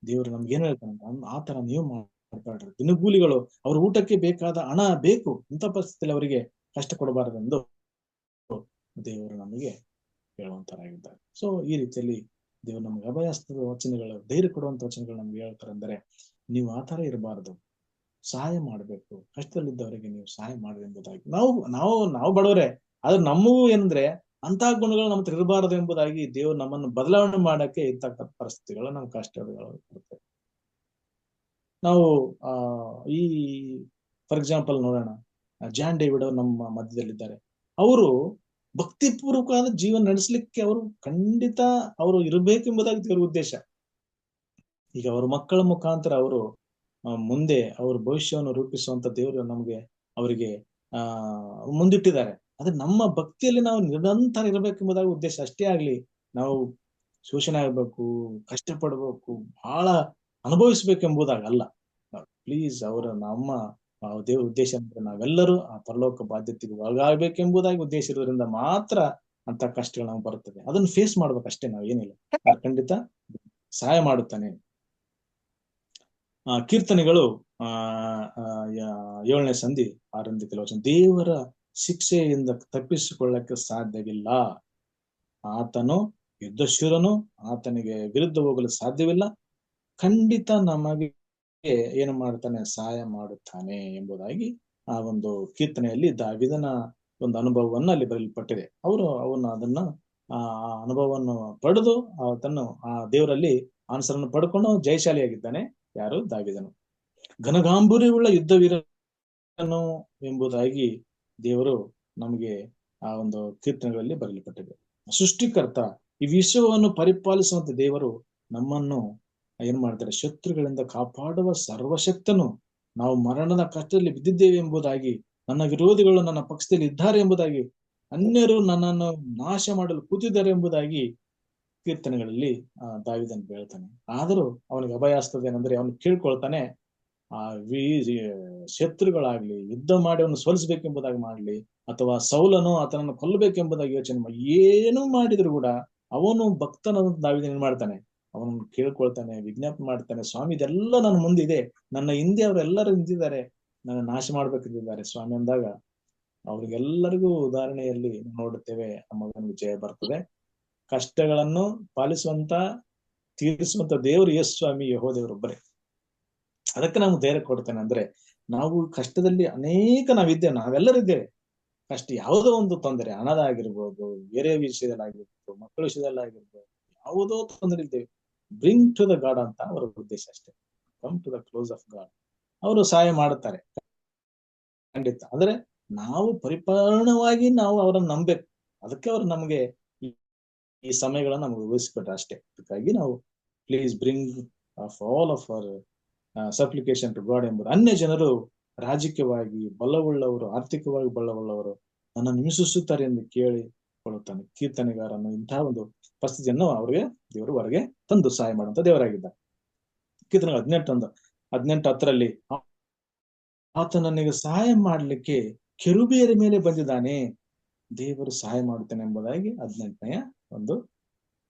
ದೇವರು ನಮ್ಗೆ ಏನ್ ಹೇಳ್ತಾನೆ? ಆ ತರ ನೀವು ಮಾಡ್ಬೇಡ್ರಿ. ದಿನಗೂಲಿಗಳು ಅವ್ರ ಊಟಕ್ಕೆ ಬೇಕಾದ ಹಣ ಬೇಕು, ಇಂಥ ಪರಿಸ್ಥಿತಿಯಲ್ಲಿ ಅವರಿಗೆ ಕಷ್ಟ ಕೊಡಬಾರದೆಂದು ದೇವರು ನಮಗೆ ಹೇಳುವಂತರಾಗಿದ್ದಾರೆ. ಸೊ ಈ ರೀತಿಯಲ್ಲಿ ದೇವರು ನಮ್ಗೆ ಅಭಯಹಸ್ತದ ವಚನಗಳು, ಧೈರ್ಯ ಕೊಡುವಂತ ವಚನಗಳು ನಮ್ಗೆ ಹೇಳ್ತಾರೆ. ಅಂದ್ರೆ ನೀವು ಆ ತರ ಇರಬಾರದು, ಸಹಾಯ ಮಾಡ್ಬೇಕು, ಕಷ್ಟದಲ್ಲಿದ್ದವರಿಗೆ ನೀವು ಸಹಾಯ ಮಾಡ್ರಿ ಎಂಬುದಾಗಿ. ನಾವು ಬಡವರೇ, ಆದ್ರೆ ನಮಗೂ ಏನಂದ್ರೆ ಅಂತ ಗುಣಗಳು ನಮ್ಮ ಹತ್ರ ಇರಬಾರದು ಎಂಬುದಾಗಿ ದೇವರು ನಮ್ಮನ್ನು ಬದಲಾವಣೆ ಮಾಡಕ್ಕೆ ಇರ್ತಕ್ಕಂಥ ಪರಿಸ್ಥಿತಿಗಳು, ನಮ್ಮ ಕಷ್ಟಗಳು ಇರುತ್ತೆ. ನಾವು ಈ ಫಾರ್ ಎಕ್ಸಾಂಪಲ್ ನೋಡೋಣ, ಜಾನ್ ಡೇವಿಡ್ ಅವರು ನಮ್ಮ ಮಧ್ಯದಲ್ಲಿದ್ದಾರೆ. ಅವರು ಭಕ್ತಿಪೂರ್ವಕವಾದ ಜೀವನ ನಡೆಸಲಿಕ್ಕೆ ಅವರು ಖಂಡಿತ ಅವರು ಇರಬೇಕೆಂಬುದಾಗಿ ದೇವರ ಉದ್ದೇಶ. ಈಗ ಅವ್ರ ಮಕ್ಕಳ ಮುಖಾಂತರ ಅವರು ಮುಂದೆ ಅವ್ರ ಭವಿಷ್ಯವನ್ನು ರೂಪಿಸುವಂತ ದೇವರು ಅವರಿಗೆ ಮುಂದಿಟ್ಟಿದ್ದಾರೆ. ಆದ್ರೆ ನಮ್ಮ ಭಕ್ತಿಯಲ್ಲಿ ನಾವು ನಿರಂತರ ಇರಬೇಕೆಂಬುದಾಗಿ ಉದ್ದೇಶ. ಅಷ್ಟೇ ಆಗ್ಲಿ, ನಾವು ಶೋಷಣೆ ಆಗ್ಬೇಕು, ಕಷ್ಟಪಡ್ಬೇಕು, ಬಹಳ ಅನುಭವಿಸ್ಬೇಕೆಂಬುದಾಗಿ ಅಲ್ಲ. ಪ್ಲೀಸ್, ನಮ್ಮ ದೇವ್ರ ಉದ್ದೇಶ ಅಂದ್ರೆ ನಾವೆಲ್ಲರೂ ಆ ಪರಲೋಕ ಬಾಧ್ಯತೆಗೆ ಒಳಗಾಗಬೇಕೆಂಬುದಾಗಿ ಉದ್ದೇಶ ಇರೋದ್ರಿಂದ ಮಾತ್ರ ಅಂತ ಕಷ್ಟಗಳು ನಮ್ಗೆ ಬರುತ್ತದೆ. ಅದನ್ನ ಫೇಸ್ ಮಾಡ್ಬೇಕಷ್ಟೇ, ನಾವ್ ಏನಿಲ್ಲ. ಖಂಡಿತ ಸಹಾಯ ಮಾಡುತ್ತಾನೆ. ಕೀರ್ತನೆಗಳು 7ನೇ ಸಂಧಿ 6ನೇ ಕೆಲವಚನ, ದೇವರ ಶಿಕ್ಷೆಯಿಂದ ತಪ್ಪಿಸಿಕೊಳ್ಳಕ್ಕೆ ಸಾಧ್ಯವಿಲ್ಲ. ಆತನು ಯುದ್ಧಶೂರನು, ಆತನಿಗೆ ವಿರುದ್ಧ ಹೋಗಲು ಸಾಧ್ಯವಿಲ್ಲ. ಖಂಡಿತ ನಮಗೆ ಏನು ಮಾಡ್ತಾನೆ? ಸಹಾಯ ಮಾಡುತ್ತಾನೆ ಎಂಬುದಾಗಿ ಆ ಒಂದು ಕೀರ್ತನೆಯಲ್ಲಿ ದಾವೀದನ ಒಂದು ಅನುಭವವನ್ನು ಅಲ್ಲಿ ಬರೆಯಲ್ಪಟ್ಟಿದೆ. ಅದನ್ನ ಆ ಅನುಭವವನ್ನು ಪಡೆದು ಆತನು ಆ ದೇವರಲ್ಲಿ ಆನ್ಸರನ್ನು ಪಡ್ಕೊಂಡು ಜಯಶಾಲಿಯಾಗಿದ್ದಾನೆ. ಯಾರು? ದಾವೀದನು. ಘನಗಾಂಭೀರ್ಯವುಳ್ಳ ಯುದ್ಧವೀರನು ಎಂಬುದಾಗಿ ದೇವರು ನಮಗೆ ಆ ಒಂದು ಕೀರ್ತನೆಗಳಲ್ಲಿ ಬರೆಯಲ್ಪಟ್ಟಿದೆ. ಸೃಷ್ಟಿಕರ್ತ, ಈ ವಿಶ್ವವನ್ನು ಪರಿಪಾಲಿಸುವಂತ ದೇವರು ನಮ್ಮನ್ನು ಏನ್ ಮಾಡ್ತಾರೆ? ಶತ್ರುಗಳಿಂದ ಕಾಪಾಡುವ ಸರ್ವಶಕ್ತನು. ನಾವು ಮರಣದ ಕಷ್ಟದಲ್ಲಿ ಬಿದ್ದಿದ್ದೇವೆ ಎಂಬುದಾಗಿ, ನನ್ನ ವಿರೋಧಿಗಳು ನನ್ನ ಪಕ್ಷದಲ್ಲಿ ಇದ್ದಾರೆ ಎಂಬುದಾಗಿ, ಅನ್ಯರು ನನ್ನನ್ನು ನಾಶ ಮಾಡಲು ಕೂತಿದ್ದಾರೆ ಎಂಬುದಾಗಿ ಕೀರ್ತನೆಗಳಲ್ಲಿ ದಾವೀದನು ಹೇಳ್ತಾನೆ. ಆದರೂ ಅವನಿಗೆ ಅಭಯ ಆಗ್ತದೆ ಏನಂದ್ರೆ, ಅವನು ಕೇಳ್ಕೊಳ್ತಾನೆ, ಶತ್ರುಗಳಾಗ್ಲಿ ಯುದ್ಧ ಮಾಡಿ ಅವನು ಸೋಲಿಸ್ಬೇಕೆಂಬುದಾಗಿ ಮಾಡ್ಲಿ, ಅಥವಾ ಸೌಲನು ಆತನನ್ನು ಕೊಲ್ಲಬೇಕೆಂಬುದಾಗಿ ಯೋಚನೆ ಮಾಡಿ ಏನು ಮಾಡಿದ್ರು ಕೂಡ ಅವನು ಭಕ್ತನ ದಾವೀದನು ಏನ್ ಮಾಡ್ತಾನೆ? ಅವನನ್ನು ಕೇಳ್ಕೊಳ್ತಾನೆ, ವಿಜ್ಞಾಪನೆ ಮಾಡ್ತಾನೆ, ಸ್ವಾಮಿ ಇದೆಲ್ಲ ನನ್ನ ಮುಂದಿದೆ, ನನ್ನ ಹಿಂದೆ ಅವರೆಲ್ಲರೂ ನಿಂತಿದ್ದಾರೆ, ನನ್ನ ನಾಶ ಮಾಡ್ಬೇಕಿದ್ದಾರೆ ಸ್ವಾಮಿ ಅಂದಾಗ ಅವ್ರಿಗೆಲ್ಲರಿಗೂ ಉದಾಹರಣೆಯಲ್ಲಿ ನೋಡುತ್ತೇವೆ, ಆ ಮಗನಿಗೆ ಜಯ ಬರ್ತದೆ. ಕಷ್ಟಗಳನ್ನು ತೀರಿಸುವಂತ ದೇವರು ಯೇಸು ಸ್ವಾಮಿ, ಯೆಹೋವ ದೇವರೊಬ್ಬರೇ. ಅದಕ್ಕೆ ನಾವು ಧೈರ್ಯ ಕೊಡ್ತೇನೆ. ಅಂದ್ರೆ ನಾವು ಕಷ್ಟದಲ್ಲಿ ನಾವೆಲ್ಲರಿದ್ದೇವೆ. ಕಷ್ಟ ಯಾವುದೋ ಒಂದು ತೊಂದರೆ, ಹಣದ ಆಗಿರ್ಬೋದು, ಬೇರೆ ವಿಷಯದಲ್ಲಾಗಿರ್ಬೋದು, ಮಕ್ಕಳ ವಿಷಯದಲ್ಲಾಗಿರ್ಬೋದು, ಯಾವುದೋ ತೊಂದರೆ ಇದ್ದೇವೆ. ಬ್ರಿಂಗ್ ಟು ದ ಗಾಡ್ ಅಂತ ಅವರ ಉದ್ದೇಶ ಅಷ್ಟೇ. Come to the close of God. ಅವರು ಸಹಾಯ ಮಾಡುತ್ತಾರೆ ಖಂಡಿತ. ಅಂದ್ರೆ ನಾವು ಪರಿಪೂರ್ಣವಾಗಿ ನಾವು ಅವರನ್ನು ನಂಬಬೇಕು. ಅದಕ್ಕೆ ಅವರು ನಮಗೆ ಈ ಸಮಯಗಳನ್ನ ನಮ್ಗೆ ವಹಿಸ್ಕೊಟ್ರೆ ಅಷ್ಟೇ. ಅದಕ್ಕಾಗಿ ನಾವು please bring all of our supplication to God ಎಂಬುದು. ಅನ್ಯ ಜನರು ರಾಜಕೀಯವಾಗಿ ಬಲವುಳ್ಳವರು, ಆರ್ಥಿಕವಾಗಿ ಬಲವುಳ್ಳವರು ನನ್ನನ್ನು ಹಿಂಸಿಸುತ್ತಾರೆ ಎಂದು ಕೇಳಿಕೊಳ್ಳುತ್ತಾನೆ. ಕೀರ್ತನೆಗಾರನು ಇಂತಹ ಒಂದು ಪರಿಸ್ಥಿತಿಯನ್ನು ದೇವರು ಹೊರಗೆ ತಂದು ಸಹಾಯ ಮಾಡುವಂತ ದೇವರಾಗಿದ್ದ. ಕೀರ್ತನೆ 18:10 ಆತ ನನಗೆ ಸಹಾಯ ಮಾಡ್ಲಿಕ್ಕೆ ಕೆರುಬಿಯರ ಮೇಲೆ ಬಂದಿದ್ದಾನೆ, ದೇವರು ಸಹಾಯ ಮಾಡುತ್ತಾನೆ ಎಂಬುದಾಗಿ 18ನೇ ಒಂದು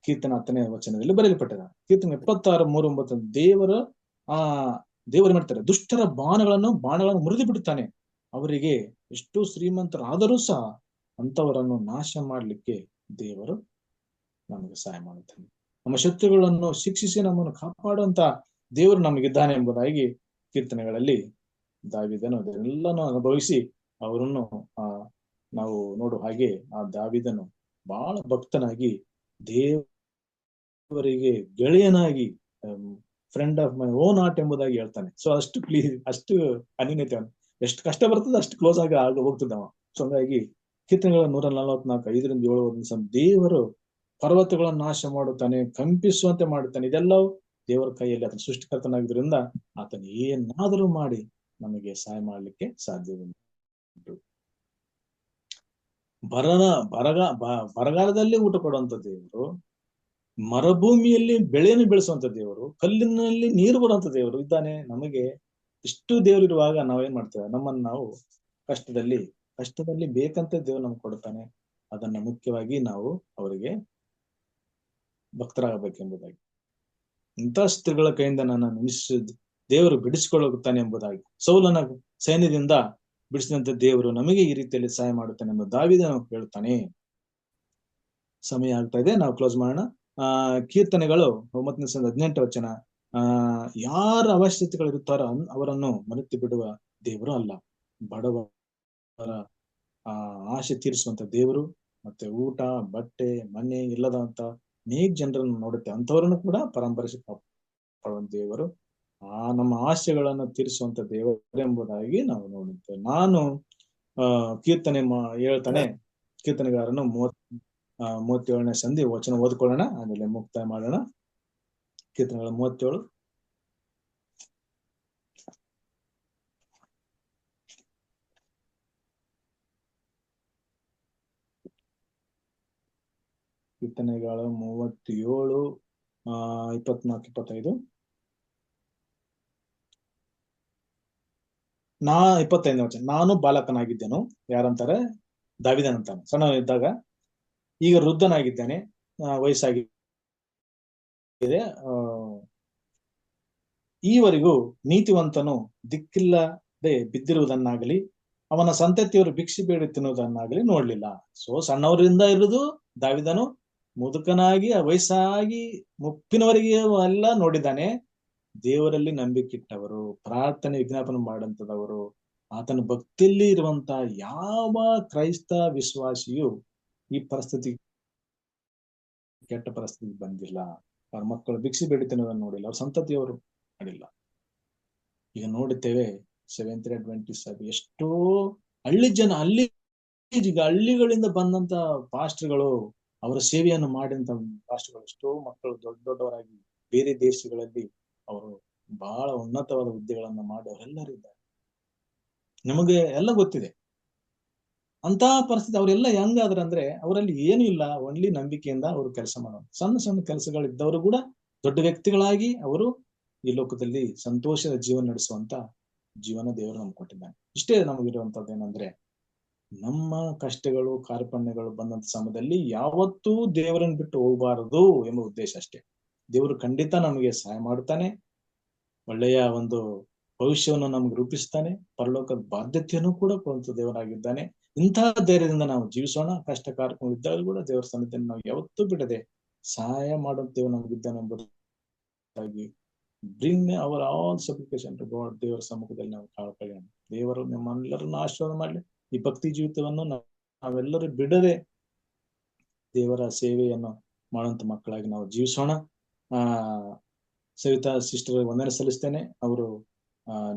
ಕೀರ್ತನ 10ನೇ ವಚನದಲ್ಲಿ ಬರೆಯಲ್ಪಟ್ಟಿದೆ. ಕೀರ್ತನೆ 76:3-9 ದೇವರು ಮಾಡ್ತಾರೆ, ದುಷ್ಟರ ಬಾಣಗಳನ್ನು ಮುರಿದು ಬಿಡುತ್ತಾನೆ. ಅವರಿಗೆ ಎಷ್ಟು ಶ್ರೀಮಂತರಾದರೂ ಸಹ ಅಂತವರನ್ನು ನಾಶ ಮಾಡ್ಲಿಕ್ಕೆ ದೇವರು ನಮಗೆ ಸಹಾಯ ಮಾಡುತ್ತಾನೆ. ನಮ್ಮ ಶತ್ರುಗಳನ್ನು ಶಿಕ್ಷಿಸಿ ನಮ್ಮನ್ನು ಕಾಪಾಡುವಂತ ದೇವರು ನಮಗಿದ್ದಾನೆ ಎಂಬುದಾಗಿ ಕೀರ್ತನೆಗಳಲ್ಲಿ ದಾವೀದನು ಅದೆಲ್ಲನೂ ಅನುಭವಿಸಿ ಅವರನ್ನು ನಾವು ನೋಡುವ ಹಾಗೆ ಆ ದಾವೀದನು ಬಹಳ ಭಕ್ತನಾಗಿ ದೇವರಿಗೆ ಗೆಳೆಯನಾಗಿ friend of my own heart ಎಂಬುದಾಗಿ ಹೇಳ್ತಾನೆ. ಸೊ ಅಷ್ಟು ಅನ್ಯೂನ್ಯತೆ, ಎಷ್ಟು ಕಷ್ಟ ಬರ್ತದೆ ಅಷ್ಟು ಕ್ಲೋಸ್ ಆಗಿ ಹೋಗ್ತಿದ್ದವ. ಸೊ ಹಂಗಾಗಿ ಕೀರ್ತನೆಗಳ 144 5-7 ದೇವರು ಪರ್ವತಗಳನ್ನು ನಾಶ ಮಾಡುತ್ತಾನೆ, ಕಂಪಿಸುವಂತೆ ಮಾಡುತ್ತಾನೆ. ಇದೆಲ್ಲವೂ ದೇವರ ಕೈಯಲ್ಲಿ, ಆತನ ಸೃಷ್ಟಿಕರ್ತನಾಗಿದ್ದರಿಂದ ಆತನ ಏನಾದರೂ ಮಾಡಿ ನಮಗೆ ಸಹಾಯ ಮಾಡ್ಲಿಕ್ಕೆ ಸಾಧ್ಯವುಂಟು. ಬರಗಾಲದಲ್ಲಿ ಊಟ ಕೊಡುವಂತ ದೇವರು, ಮರುಭೂಮಿಯಲ್ಲಿ ಬೆಳೆಯನ್ನು ಬೆಳೆಸುವಂತ ದೇವರು, ಕಲ್ಲಿನಲ್ಲಿ ನೀರು ಬರುವಂತ ದೇವರು ಇದ್ದಾನೆ. ನಮಗೆ ಇಷ್ಟು ದೇವರಿರುವಾಗ ನಾವೇನ್ ಮಾಡ್ತೇವೆ, ನಮ್ಮನ್ನು ನಾವು ಕಷ್ಟದಲ್ಲಿ ಬೇಕಂತ ದೇವರು ನಮ್ಗೆ ಕೊಡುತ್ತಾನೆ. ಅದನ್ನ ಮುಖ್ಯವಾಗಿ ನಾವು ಅವರಿಗೆ ಭಕ್ತರಾಗಬೇಕೆಂಬುದಾಗಿ, ಇಂಥ ಸ್ತ್ರೀಗಳ ಕೈಯಿಂದ ನನ್ನ ದೇವರು ಬಿಡಿಸಿಕೊಳ್ಳುತ್ತಾನೆ ಎಂಬುದಾಗಿ, ಸೌಲನ ಸೈನ್ಯದಿಂದ ಬಿಡಿಸಿದಂತ ದೇವರು ನಮಗೆ ಈ ರೀತಿಯಲ್ಲಿ ಸಹಾಯ ಮಾಡುತ್ತಾನೆ ಎಂಬ ದಾವೀದನು ಹೇಳುತ್ತಾನೆ. ಸಮಯ ಆಗ್ತಾ ಇದೆ, ನಾವು ಕ್ಲೋಸ್ ಮಾಡೋಣ. ಕೀರ್ತನೆಗಳು 9:18 ವಚನ, ಯಾರ ಅವಶ್ಯಕತೆಗಳಿರುತ್ತಾರೋ ಅವರನ್ನು ಮರೆತು ಬಿಡುವ ದೇವರು ಅಲ್ಲ, ಬಡವರ ಆಸೆ ತೀರಿಸುವಂತ ದೇವರು, ಮತ್ತೆ ಊಟ ಬಟ್ಟೆ ಮನೆ ಇಲ್ಲದಂತ ಅನೇಕ ಜನರನ್ನು ನೋಡುತ್ತೆ, ಅಂತವರನ್ನು ಕೂಡ ಪರಂಪರಿಸಿ ಕಾಪಾಡುವ ದೇವರು, ನಮ್ಮ ಆಸೆಗಳನ್ನು ತೀರಿಸುವಂತ ದೇವರು ಎಂಬುದಾಗಿ ನಾವು ನೋಡುತ್ತೇವೆ. ನಾನು ಕೀರ್ತನೆ ಹೇಳ್ತಾನೆ, ಕೀರ್ತನೆಗಾರನು 37ನೇ ಸಂಧಿ ವಚನ ಓದ್ಕೊಳ್ಳೋಣ, ಆಮೇಲೆ ಮುಕ್ತಾಯ ಮಾಡೋಣ. ಕೀರ್ತನೆಗಳ 37. ಕೀರ್ತನೆಗಳ 37 24-25. 25ನೇ ವಚನ, ನಾನು ಬಾಲಕನಾಗಿದ್ದೆನು. ಯಾರಂತಾರೆ? ದಾವೀದನಂತಾನೆ. ಸಣ್ಣವನಿದ್ದಾಗ, ಈಗ ವೃದ್ಧನಾಗಿದ್ದೇನೆ, ವಯಸ್ಸಾಗಿದೆ, ಈವರೆಗೂ ನೀತಿವಂತನು ದಿಕ್ಕಿಲ್ಲದೆ ಬಿದ್ದಿರುವುದನ್ನಾಗಲಿ ಅವನ ಸಂತತಿಯವರು ಭಿಕ್ಷೆ ಬೇಡಿ ತಿನ್ನುವುದನ್ನಾಗಲಿ ನೋಡ್ಲಿಲ್ಲ. ಸೊ ಸಣ್ಣವರಿಂದ ಇರುವುದು ದಾವೀದನು ಮುದುಕನಾಗಿ ವಯಸ್ಸಾಗಿ ಮುಪ್ಪಿನವರೆಗೆ ಎಲ್ಲ ನೋಡಿದ್ದಾನೆ. ದೇವರಲ್ಲಿ ನಂಬಿಕಿಟ್ಟವರು, ಪ್ರಾರ್ಥನೆ ವಿಜ್ಞಾಪನೆ ಮಾಡಂತದವರು, ಆತನ ಭಕ್ತಿಯಲ್ಲಿ ಇರುವಂತ ಯಾವ ಕ್ರೈಸ್ತ ವಿಶ್ವಾಸಿಯು ಈ ಪರಿಸ್ಥಿತಿ, ಕೆಟ್ಟ ಪರಿಸ್ಥಿತಿ ಬಂದಿಲ್ಲ. ಅವ್ರ ಮಕ್ಕಳು ಭಿಕ್ಷೆ ಬೇಡಿ ತಿನ್ನೋದನ್ನು ನೋಡಿಲ್ಲ, ಅವ್ರ ಸಂತತಿಯವರು ಮಾಡಿಲ್ಲ. ಈಗ ನೋಡುತ್ತೇವೆ 7th Adventist ಎಷ್ಟೋ ಹಳ್ಳಿಗಳಿಂದ ಬಂದಂತ ಪಾಸ್ಟರ್ಗಳು, ಅವರ ಸೇವೆಯನ್ನು ಮಾಡಿದಂತ ಪಾಸ್ಟರ್ಗಳು, ಎಷ್ಟೋ ಮಕ್ಕಳು ದೊಡ್ಡವರಾಗಿ ಬೇರೆ ದೇಶಗಳಲ್ಲಿ ಅವರು ಬಹಳ ಉನ್ನತವಾದ ಹುದ್ದೆಗಳನ್ನ ಮಾಡಿ ಅವರೆಲ್ಲರಿದ್ದಾರೆ. ನಮಗೆ ಎಲ್ಲ ಗೊತ್ತಿದೆ. ಅಂತಹ ಪರಿಸ್ಥಿತಿ ಅವರೆಲ್ಲ ಹೆಂಗಾದ್ರ ಅಂದ್ರೆ, ಅವರಲ್ಲಿ ಏನು ಇಲ್ಲ, ಒನ್ಲಿ ನಂಬಿಕೆಯಿಂದ ಅವರು ಕೆಲಸ ಮಾಡೋದು. ಸಣ್ಣ ಸಣ್ಣ ಕೆಲಸಗಳಿದ್ದವರು ಕೂಡ ದೊಡ್ಡ ವ್ಯಕ್ತಿಗಳಾಗಿ ಅವರು ಈ ಲೋಕದಲ್ಲಿ ಸಂತೋಷದ ಜೀವನ ನಡೆಸುವಂತ ಜೀವನ ದೇವರು ನಮ್ಗೆ ಕೊಟ್ಟಿದ್ದಾನೆ. ಇಷ್ಟೇ ನಮಗಿರುವಂತದ್ದು ಏನಂದ್ರೆ, ನಮ್ಮ ಕಷ್ಟಗಳು ಕಾರ್ಪಣ್ಯಗಳು ಬಂದಂತ ಸಮಯದಲ್ಲಿ ಯಾವತ್ತೂ ದೇವರನ್ನು ಬಿಟ್ಟು ಹೋಗಬಾರದು ಎಂಬ ಉದ್ದೇಶ ಅಷ್ಟೇ. ದೇವರು ಖಂಡಿತ ನಮಗೆ ಸಹಾಯ ಮಾಡುತ್ತಾನೆ, ಒಳ್ಳೆಯ ಒಂದು ಭವಿಷ್ಯವನ್ನು ನಮ್ಗೆ ರೂಪಿಸ್ತಾನೆ, ಪರಲೋಕದ ಬಾಧ್ಯತೆಯನ್ನು ಕೂಡ ಕೊಡುವಂತ ದೇವರಾಗಿದ್ದಾನೆ. ಇಂತಹ ಧೈರ್ಯದಿಂದ ನಾವು ಜೀವಿಸೋಣ. ಕಷ್ಟ ಕಾರ್ಯಕ್ರಮ ಇದ್ದಾಗ ಕೂಡ ದೇವರ ಸನ್ನಿಧಿಯನ್ನು ನಾವು ಯಾವತ್ತೂ ಬಿಡದೆ ಸಹಾಯ ಮಾಡುವಂತ ದೇವರು ನಮಗಿದ್ದಾನೆ ಎಂಬುದಾಗಿ bring our all supplication to God. ದೇವರ ಸಮ್ಮುಖದಲ್ಲಿ ನಾವು ಕಾಳ್ಕೊಳ್ಳೋಣ. ದೇವರು ನಮ್ಮೆಲ್ಲರನ್ನು ಆಶೀರ್ವಾದ ಮಾಡಲಿ. ಈ ಭಕ್ತಿ ಜೀವಿತವನ್ನು ನಾವೆಲ್ಲರೂ ಬಿಡದೆ ದೇವರ ಸೇವೆಯನ್ನು ಮಾಡುವಂತ ಮಕ್ಕಳಾಗಿ ನಾವು ಜೀವಿಸೋಣ. ಸವಿತಾ ಸಿಸ್ಟರ್ ವಂದನೆ ಸಲ್ಲಿಸ್ತೇನೆ. ಅವರು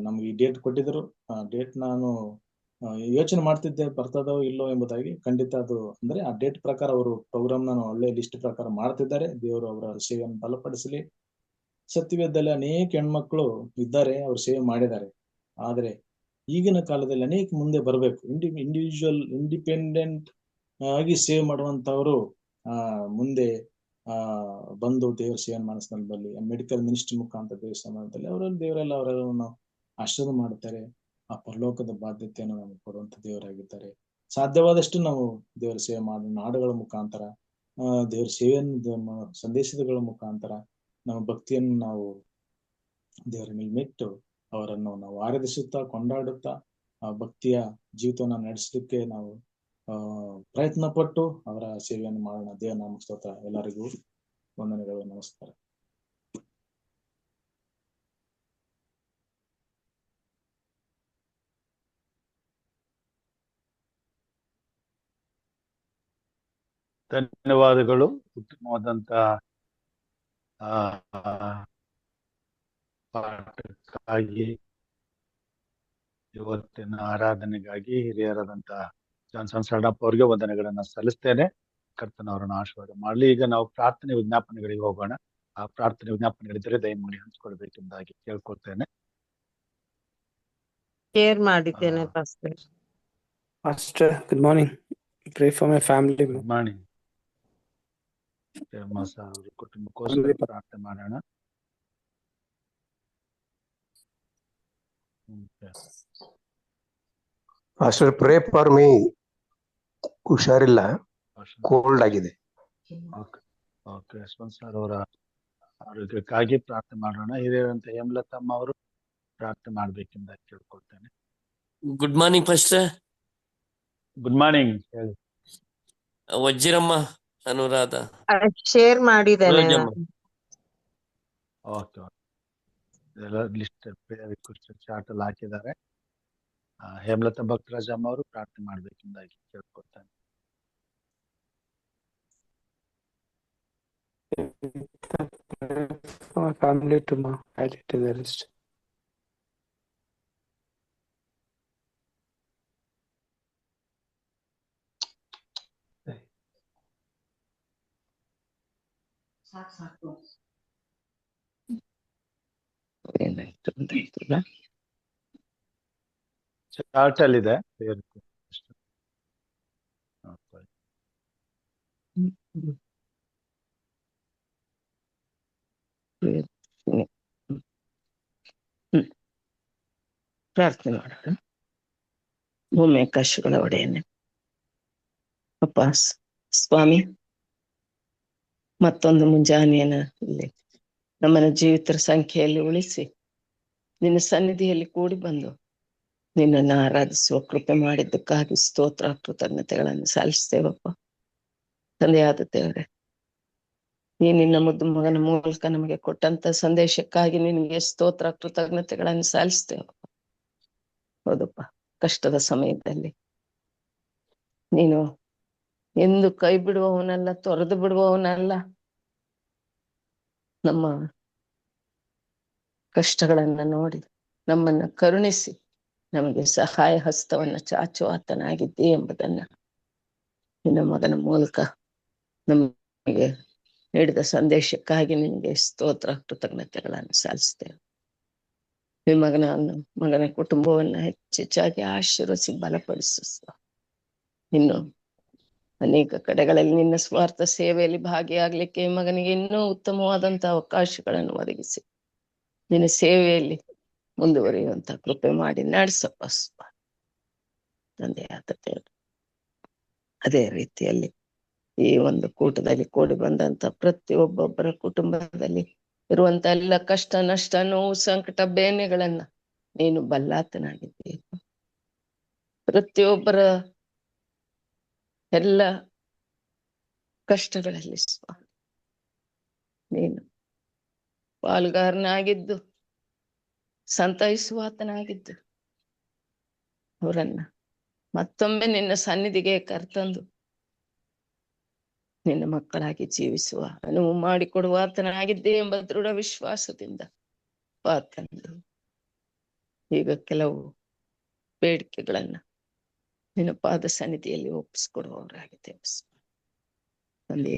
ನಮ್ಗೆ ಈ ಡೇಟ್ ಕೊಟ್ಟಿದ್ರು. ಡೇಟ್ ನಾನು ಯೋಚನೆ ಮಾಡ್ತಿದ್ದೆ ಬರ್ತದೋ ಇಲ್ಲೋ ಎಂಬುದಾಗಿ. ಖಂಡಿತ ಅದು ಅಂದ್ರೆ ಆ ಡೇಟ್ ಪ್ರಕಾರ ಅವರು ಪ್ರೋಗ್ರಾಮ್ ನಾನು ಒಳ್ಳೆ ಲಿಸ್ಟ್ ಪ್ರಕಾರ ಮಾಡ್ತಿದ್ದಾರೆ. ದೇವರು ಅವರ ಸೇವೆಯನ್ನು ಬಲಪಡಿಸಲಿ. ಸತ್ಯವೇದದಲ್ಲಿ ಅನೇಕ ಹೆಣ್ಮಕ್ಳು ಇದ್ದಾರೆ, ಅವ್ರು ಸೇವೆ ಮಾಡಿದ್ದಾರೆ. ಆದ್ರೆ ಈಗಿನ ಕಾಲದಲ್ಲಿ ಅನೇಕ ಮುಂದೆ ಬರಬೇಕು. ಇಂಡಿಪೆಂಡೆಂಟ್ ಆಗಿ ಸೇವೆ ಮಾಡುವಂತವರು ಮುಂದೆ ಬಂದು ದೇವರ ಸೇವೆ ಮಾಡಿಸ್ದಲ್ಲಿ ಮೆಡಿಕಲ್ ಮಿನಿಸ್ಟ್ರಿ ಮುಖಾಂತರ ದೇವರ ಸಮಾಜದಲ್ಲಿ ಅವರಲ್ಲಿ ದೇವರೆಲ್ಲ ಅವರನ್ನು ಆಶೀರ್ವಾದ ಮಾಡುತ್ತಾರೆ. ಆ ಪರಲೋಕದ ಬಾಧ್ಯತೆಯನ್ನು ನಮಗೆ ಕೊಡುವಂತ ದೇವರಾಗಿದ್ದಾರೆ. ಸಾಧ್ಯವಾದಷ್ಟು ನಾವು ದೇವರ ಸೇವೆ ಮಾಡೋಣ. ಹಾಡುಗಳ ಮುಖಾಂತರ, ದೇವರ ಸೇವೆಯನ್ನು ಸಂದೇಶಗಳ ಮುಖಾಂತರ ನಮ್ಮ ಭಕ್ತಿಯನ್ನು ನಾವು ದೇವರ ಮೇಲೆ ಮೆಟ್ಟು ಅವರನ್ನು ನಾವು ಆರಾಧಿಸುತ್ತಾ ಕೊಂಡಾಡುತ್ತಾ ಆ ಭಕ್ತಿಯ ಜೀವಿತವನ್ನು ನಡೆಸಲಿಕ್ಕೆ ನಾವು ಪ್ರಯತ್ನ ಪಟ್ಟು ಅವರ ಸೇವೆಯನ್ನು ಮಾಡೋಣ. ದೇವರ ನಾಮಕ್ಕೆ ಸ್ತೋತ್ರ. ಎಲ್ಲರಿಗೂ ವಂದನೆಗಳು, ನಮಸ್ಕಾರ. ಧನ್ಯವಾದಗಳು. ಉತ್ತಮವಾದಂತ ಪಾಠಕ್ಕಾಗಿ, ಇವತ್ತಿನ ಆರಾಧನೆಗಾಗಿ ಹಿರಿಯರಾದಂತ ಜಾನ್ಸನ್ ಸಣ್ಣಪ್ಪ ಅವರಿಗೆ ವಂದನೆಗಳನ್ನ ಸಲ್ಲಿಸ್ತೇನೆ. ಕರ್ತನ ಅವರನ್ನು ಆಶೀರ್ವಾದ ಮಾಡಲಿ. ಈಗ ನಾವು ಪ್ರಾರ್ಥನೆ ವಿಜ್ಞಾಪನೆಗಳಿಗೆ ಹೋಗೋಣ. ಆ ಪ್ರಾರ್ಥನೆ ವಿಜ್ಞಾಪನೆಗಳಿದ್ದರೆ ದಯಮಾಡಿ ಹಂಚಿಕೊಳ್ಬೇಕೆಂಬುದಾಗಿ ಕೇಳ್ಕೊಳ್ತೇನೆ. ಶೇರ್ ಮಾಡಿದ್ದೇನೆ pastor. Pastor, good morning. Pray for my family. Good morning. ಅವರ ಕುಟುಂಬಕ್ಕೋಸ್ಕರ ಪ್ರಾರ್ಥನೆ ಮಾಡೋಣ. Pastor, pray for me. ಹುಷಾರಿಲ್ಲ, ಕೋಲ್ಡ್ ಆಗಿದೆ. ಓಕೆ, ಯಶವಂತ್ ಸರ್ ಅವರ ಆರೋಗ್ಯಕ್ಕಾಗಿ ಪ್ರಾರ್ಥನೆ ಮಾಡೋಣ. ಹಿರಿಯರಂತ ಹೇಮಲತಮ್ಮ ಅವರು ಪ್ರಾರ್ಥನೆ ಮಾಡ್ಬೇಕೆಂದ ಕೇಳ್ಕೊಳ್ತೇನೆ. Good morning pastor. Good morning. ಹೇಳಿ. ವಜ್ರಮ್ಮ, ಅನುರಾಧ ಶೇರ್ ಮಾಡಿದ್ದೇನೆ. ಓಕೆ, ಇದೆಲ್ಲ ಲಿಸ್ಟ್ ಚಾರ್ಟ್ ಅಲ್ಲಿ ಹಾಕಿದ್ದಾರೆ. ಹೇಮಲತಾ ಭಕ್ತರಾಜಮ್ಮ ಅವರು ಪ್ರಾರ್ಥನೆ ಮಾಡ್ಬೇಕೆಂದಾಗಿ ಕೇಳ್ಕೊಳ್ತೇನೆ. For my family tomorrow. Add it to the list. ಏನಾಯ್ತು ಅಂತ ಗೊತ್ತಿಲ್ಲ. ಚಾರ್ಟ್ ಅಲ್ಲಿದೆ. ಪ್ರಾರ್ಥನೆ ಮಾಡೋಣ. ಭೂಮಿ ಆಕಾಶಗಳ ಒಡೆಯನೆ ಅಪ್ಪ ಸ್ವಾಮಿ, ಮತ್ತೊಂದು ಮುಂಜಾನೆಯನ್ನ ಇಲ್ಲಿ ನಮ್ಮನ್ನ ಜೀವಿತರ ಸಂಖ್ಯೆಯಲ್ಲಿ ಉಳಿಸಿ ನಿನ್ನ ಸನ್ನಿಧಿಯಲ್ಲಿ ಕೂಡಿ ಬಂದು ನಿನ್ನನ್ನು ಆರಾಧಿಸುವ ಕೃಪೆ ಮಾಡಿದ್ದಕ್ಕಾಗಿ ಸ್ತೋತ್ರ ಕೃತಜ್ಞತೆಗಳನ್ನು ಸಲ್ಲಿಸ್ತೇವಪ್ಪ. ತಂದೆಯಾದ ದೇವರೇ, ಈ ನಿನ್ನ ಮುದ್ದು ಮಗನ ಮೂಲಕ ನಮಗೆ ಕೊಟ್ಟಂತ ಸಂದೇಶಕ್ಕಾಗಿ ನಿನಗೆ ಸ್ತೋತ್ರ ಕೃತಜ್ಞತೆಗಳನ್ನು ಸಲ್ಲಿಸ್ತೇವಪ್ಪ. ಹೌದಪ್ಪ, ಕಷ್ಟದ ಸಮಯದಲ್ಲಿ ನೀನು ಎಂದು ಕೈ ಬಿಡುವವನಲ್ಲ, ತೊರೆದು ಬಿಡುವವನಲ್ಲ. ನಮ್ಮ ಕಷ್ಟಗಳನ್ನ ನೋಡಿ ನಮ್ಮನ್ನ ಕರುಣಿಸಿ ನಮಗೆ ಸಹಾಯ ಹಸ್ತವನ್ನ ಚಾಚುವಾತನಾಗಿದ್ದೆ ಎಂಬುದನ್ನ ನಿನ್ನ ಮಗನ ಮೂಲಕ ನಮಗೆ ನೀಡಿದ ಸಂದೇಶಕ್ಕಾಗಿ ನಿನಗೆ ಸ್ತೋತ್ರ ಕೃತಜ್ಞತೆಗಳನ್ನು ಸಲ್ಲಿಸ್ತೇವೆ. ಈ ಮಗನ ಕುಟುಂಬವನ್ನ ಹೆಚ್ಚೆಚ್ಚಾಗಿ ಆಶೀರ್ವದಿಸಿ ಬಲಪಡಿಸುವ. ಇನ್ನು ಅನೇಕ ಕಡೆಗಳಲ್ಲಿ ನಿನ್ನ ಸ್ವಾರ್ಥ ಸೇವೆಯಲ್ಲಿ ಭಾಗಿಯಾಗ್ಲಿಕ್ಕೆ ಮಗನಿಗೆ ಇನ್ನೂ ಉತ್ತಮವಾದಂತ ಅವಕಾಶಗಳನ್ನು ಒದಗಿಸಿ ನಿನ್ನ ಸೇವೆಯಲ್ಲಿ ಮುಂದುವರಿಯುವಂತ ಕೃಪೆ ಮಾಡಿ ನಡೆಸಪ್ಪ ತಂದೆಯಾದ ದೇವರು. ಅದೇ ರೀತಿಯಲ್ಲಿ ಈ ಒಂದು ಕೂಟದಲ್ಲಿ ಕೂಡಿ ಬಂದಂತ ಪ್ರತಿಯೊಬ್ಬೊಬ್ಬರ ಕುಟುಂಬದಲ್ಲಿ ಇರುವಂತ ಎಲ್ಲ ಕಷ್ಟ, ನಷ್ಟ, ನೋವು, ಸಂಕಟ, ಬೇನೆಗಳನ್ನ ನೀನು ಬಲ್ಲಾತನಾಗಿದ್ದೀಯ. ಪ್ರತಿಯೊಬ್ಬರ ಎಲ್ಲ ಕಷ್ಟಗಳಲ್ಲಿ ಸ್ವಾಮಿ ನೀನು ಪಾಲುಗಾರನಾಗಿದ್ದು ಸಂತೈಸುವಾತನಾಗಿದ್ದು ಅವರನ್ನ ಮತ್ತೊಮ್ಮೆ ನಿನ್ನ ಸನ್ನಿಧಿಗೆ ಕರ್ತಂದು ನಿನ್ನ ಮಕ್ಕಳಾಗಿ ಜೀವಿಸುವ ಅನುವು ಮಾಡಿಕೊಡುವ ಆತನಾಗಿದ್ದೆ ಎಂಬ ದೃಢ ವಿಶ್ವಾಸದಿಂದ ತಂದು ಈಗ ಕೆಲವು ಬೇಡಿಕೆಗಳನ್ನ ನಿನ್ನ ಪಾದ ಸನ್ನಿಧಿಯಲ್ಲಿ ಒಪ್ಪಿಸಿಕೊಡುವವರಾಗಿದ್ದೇವೆ ತಂದೆ.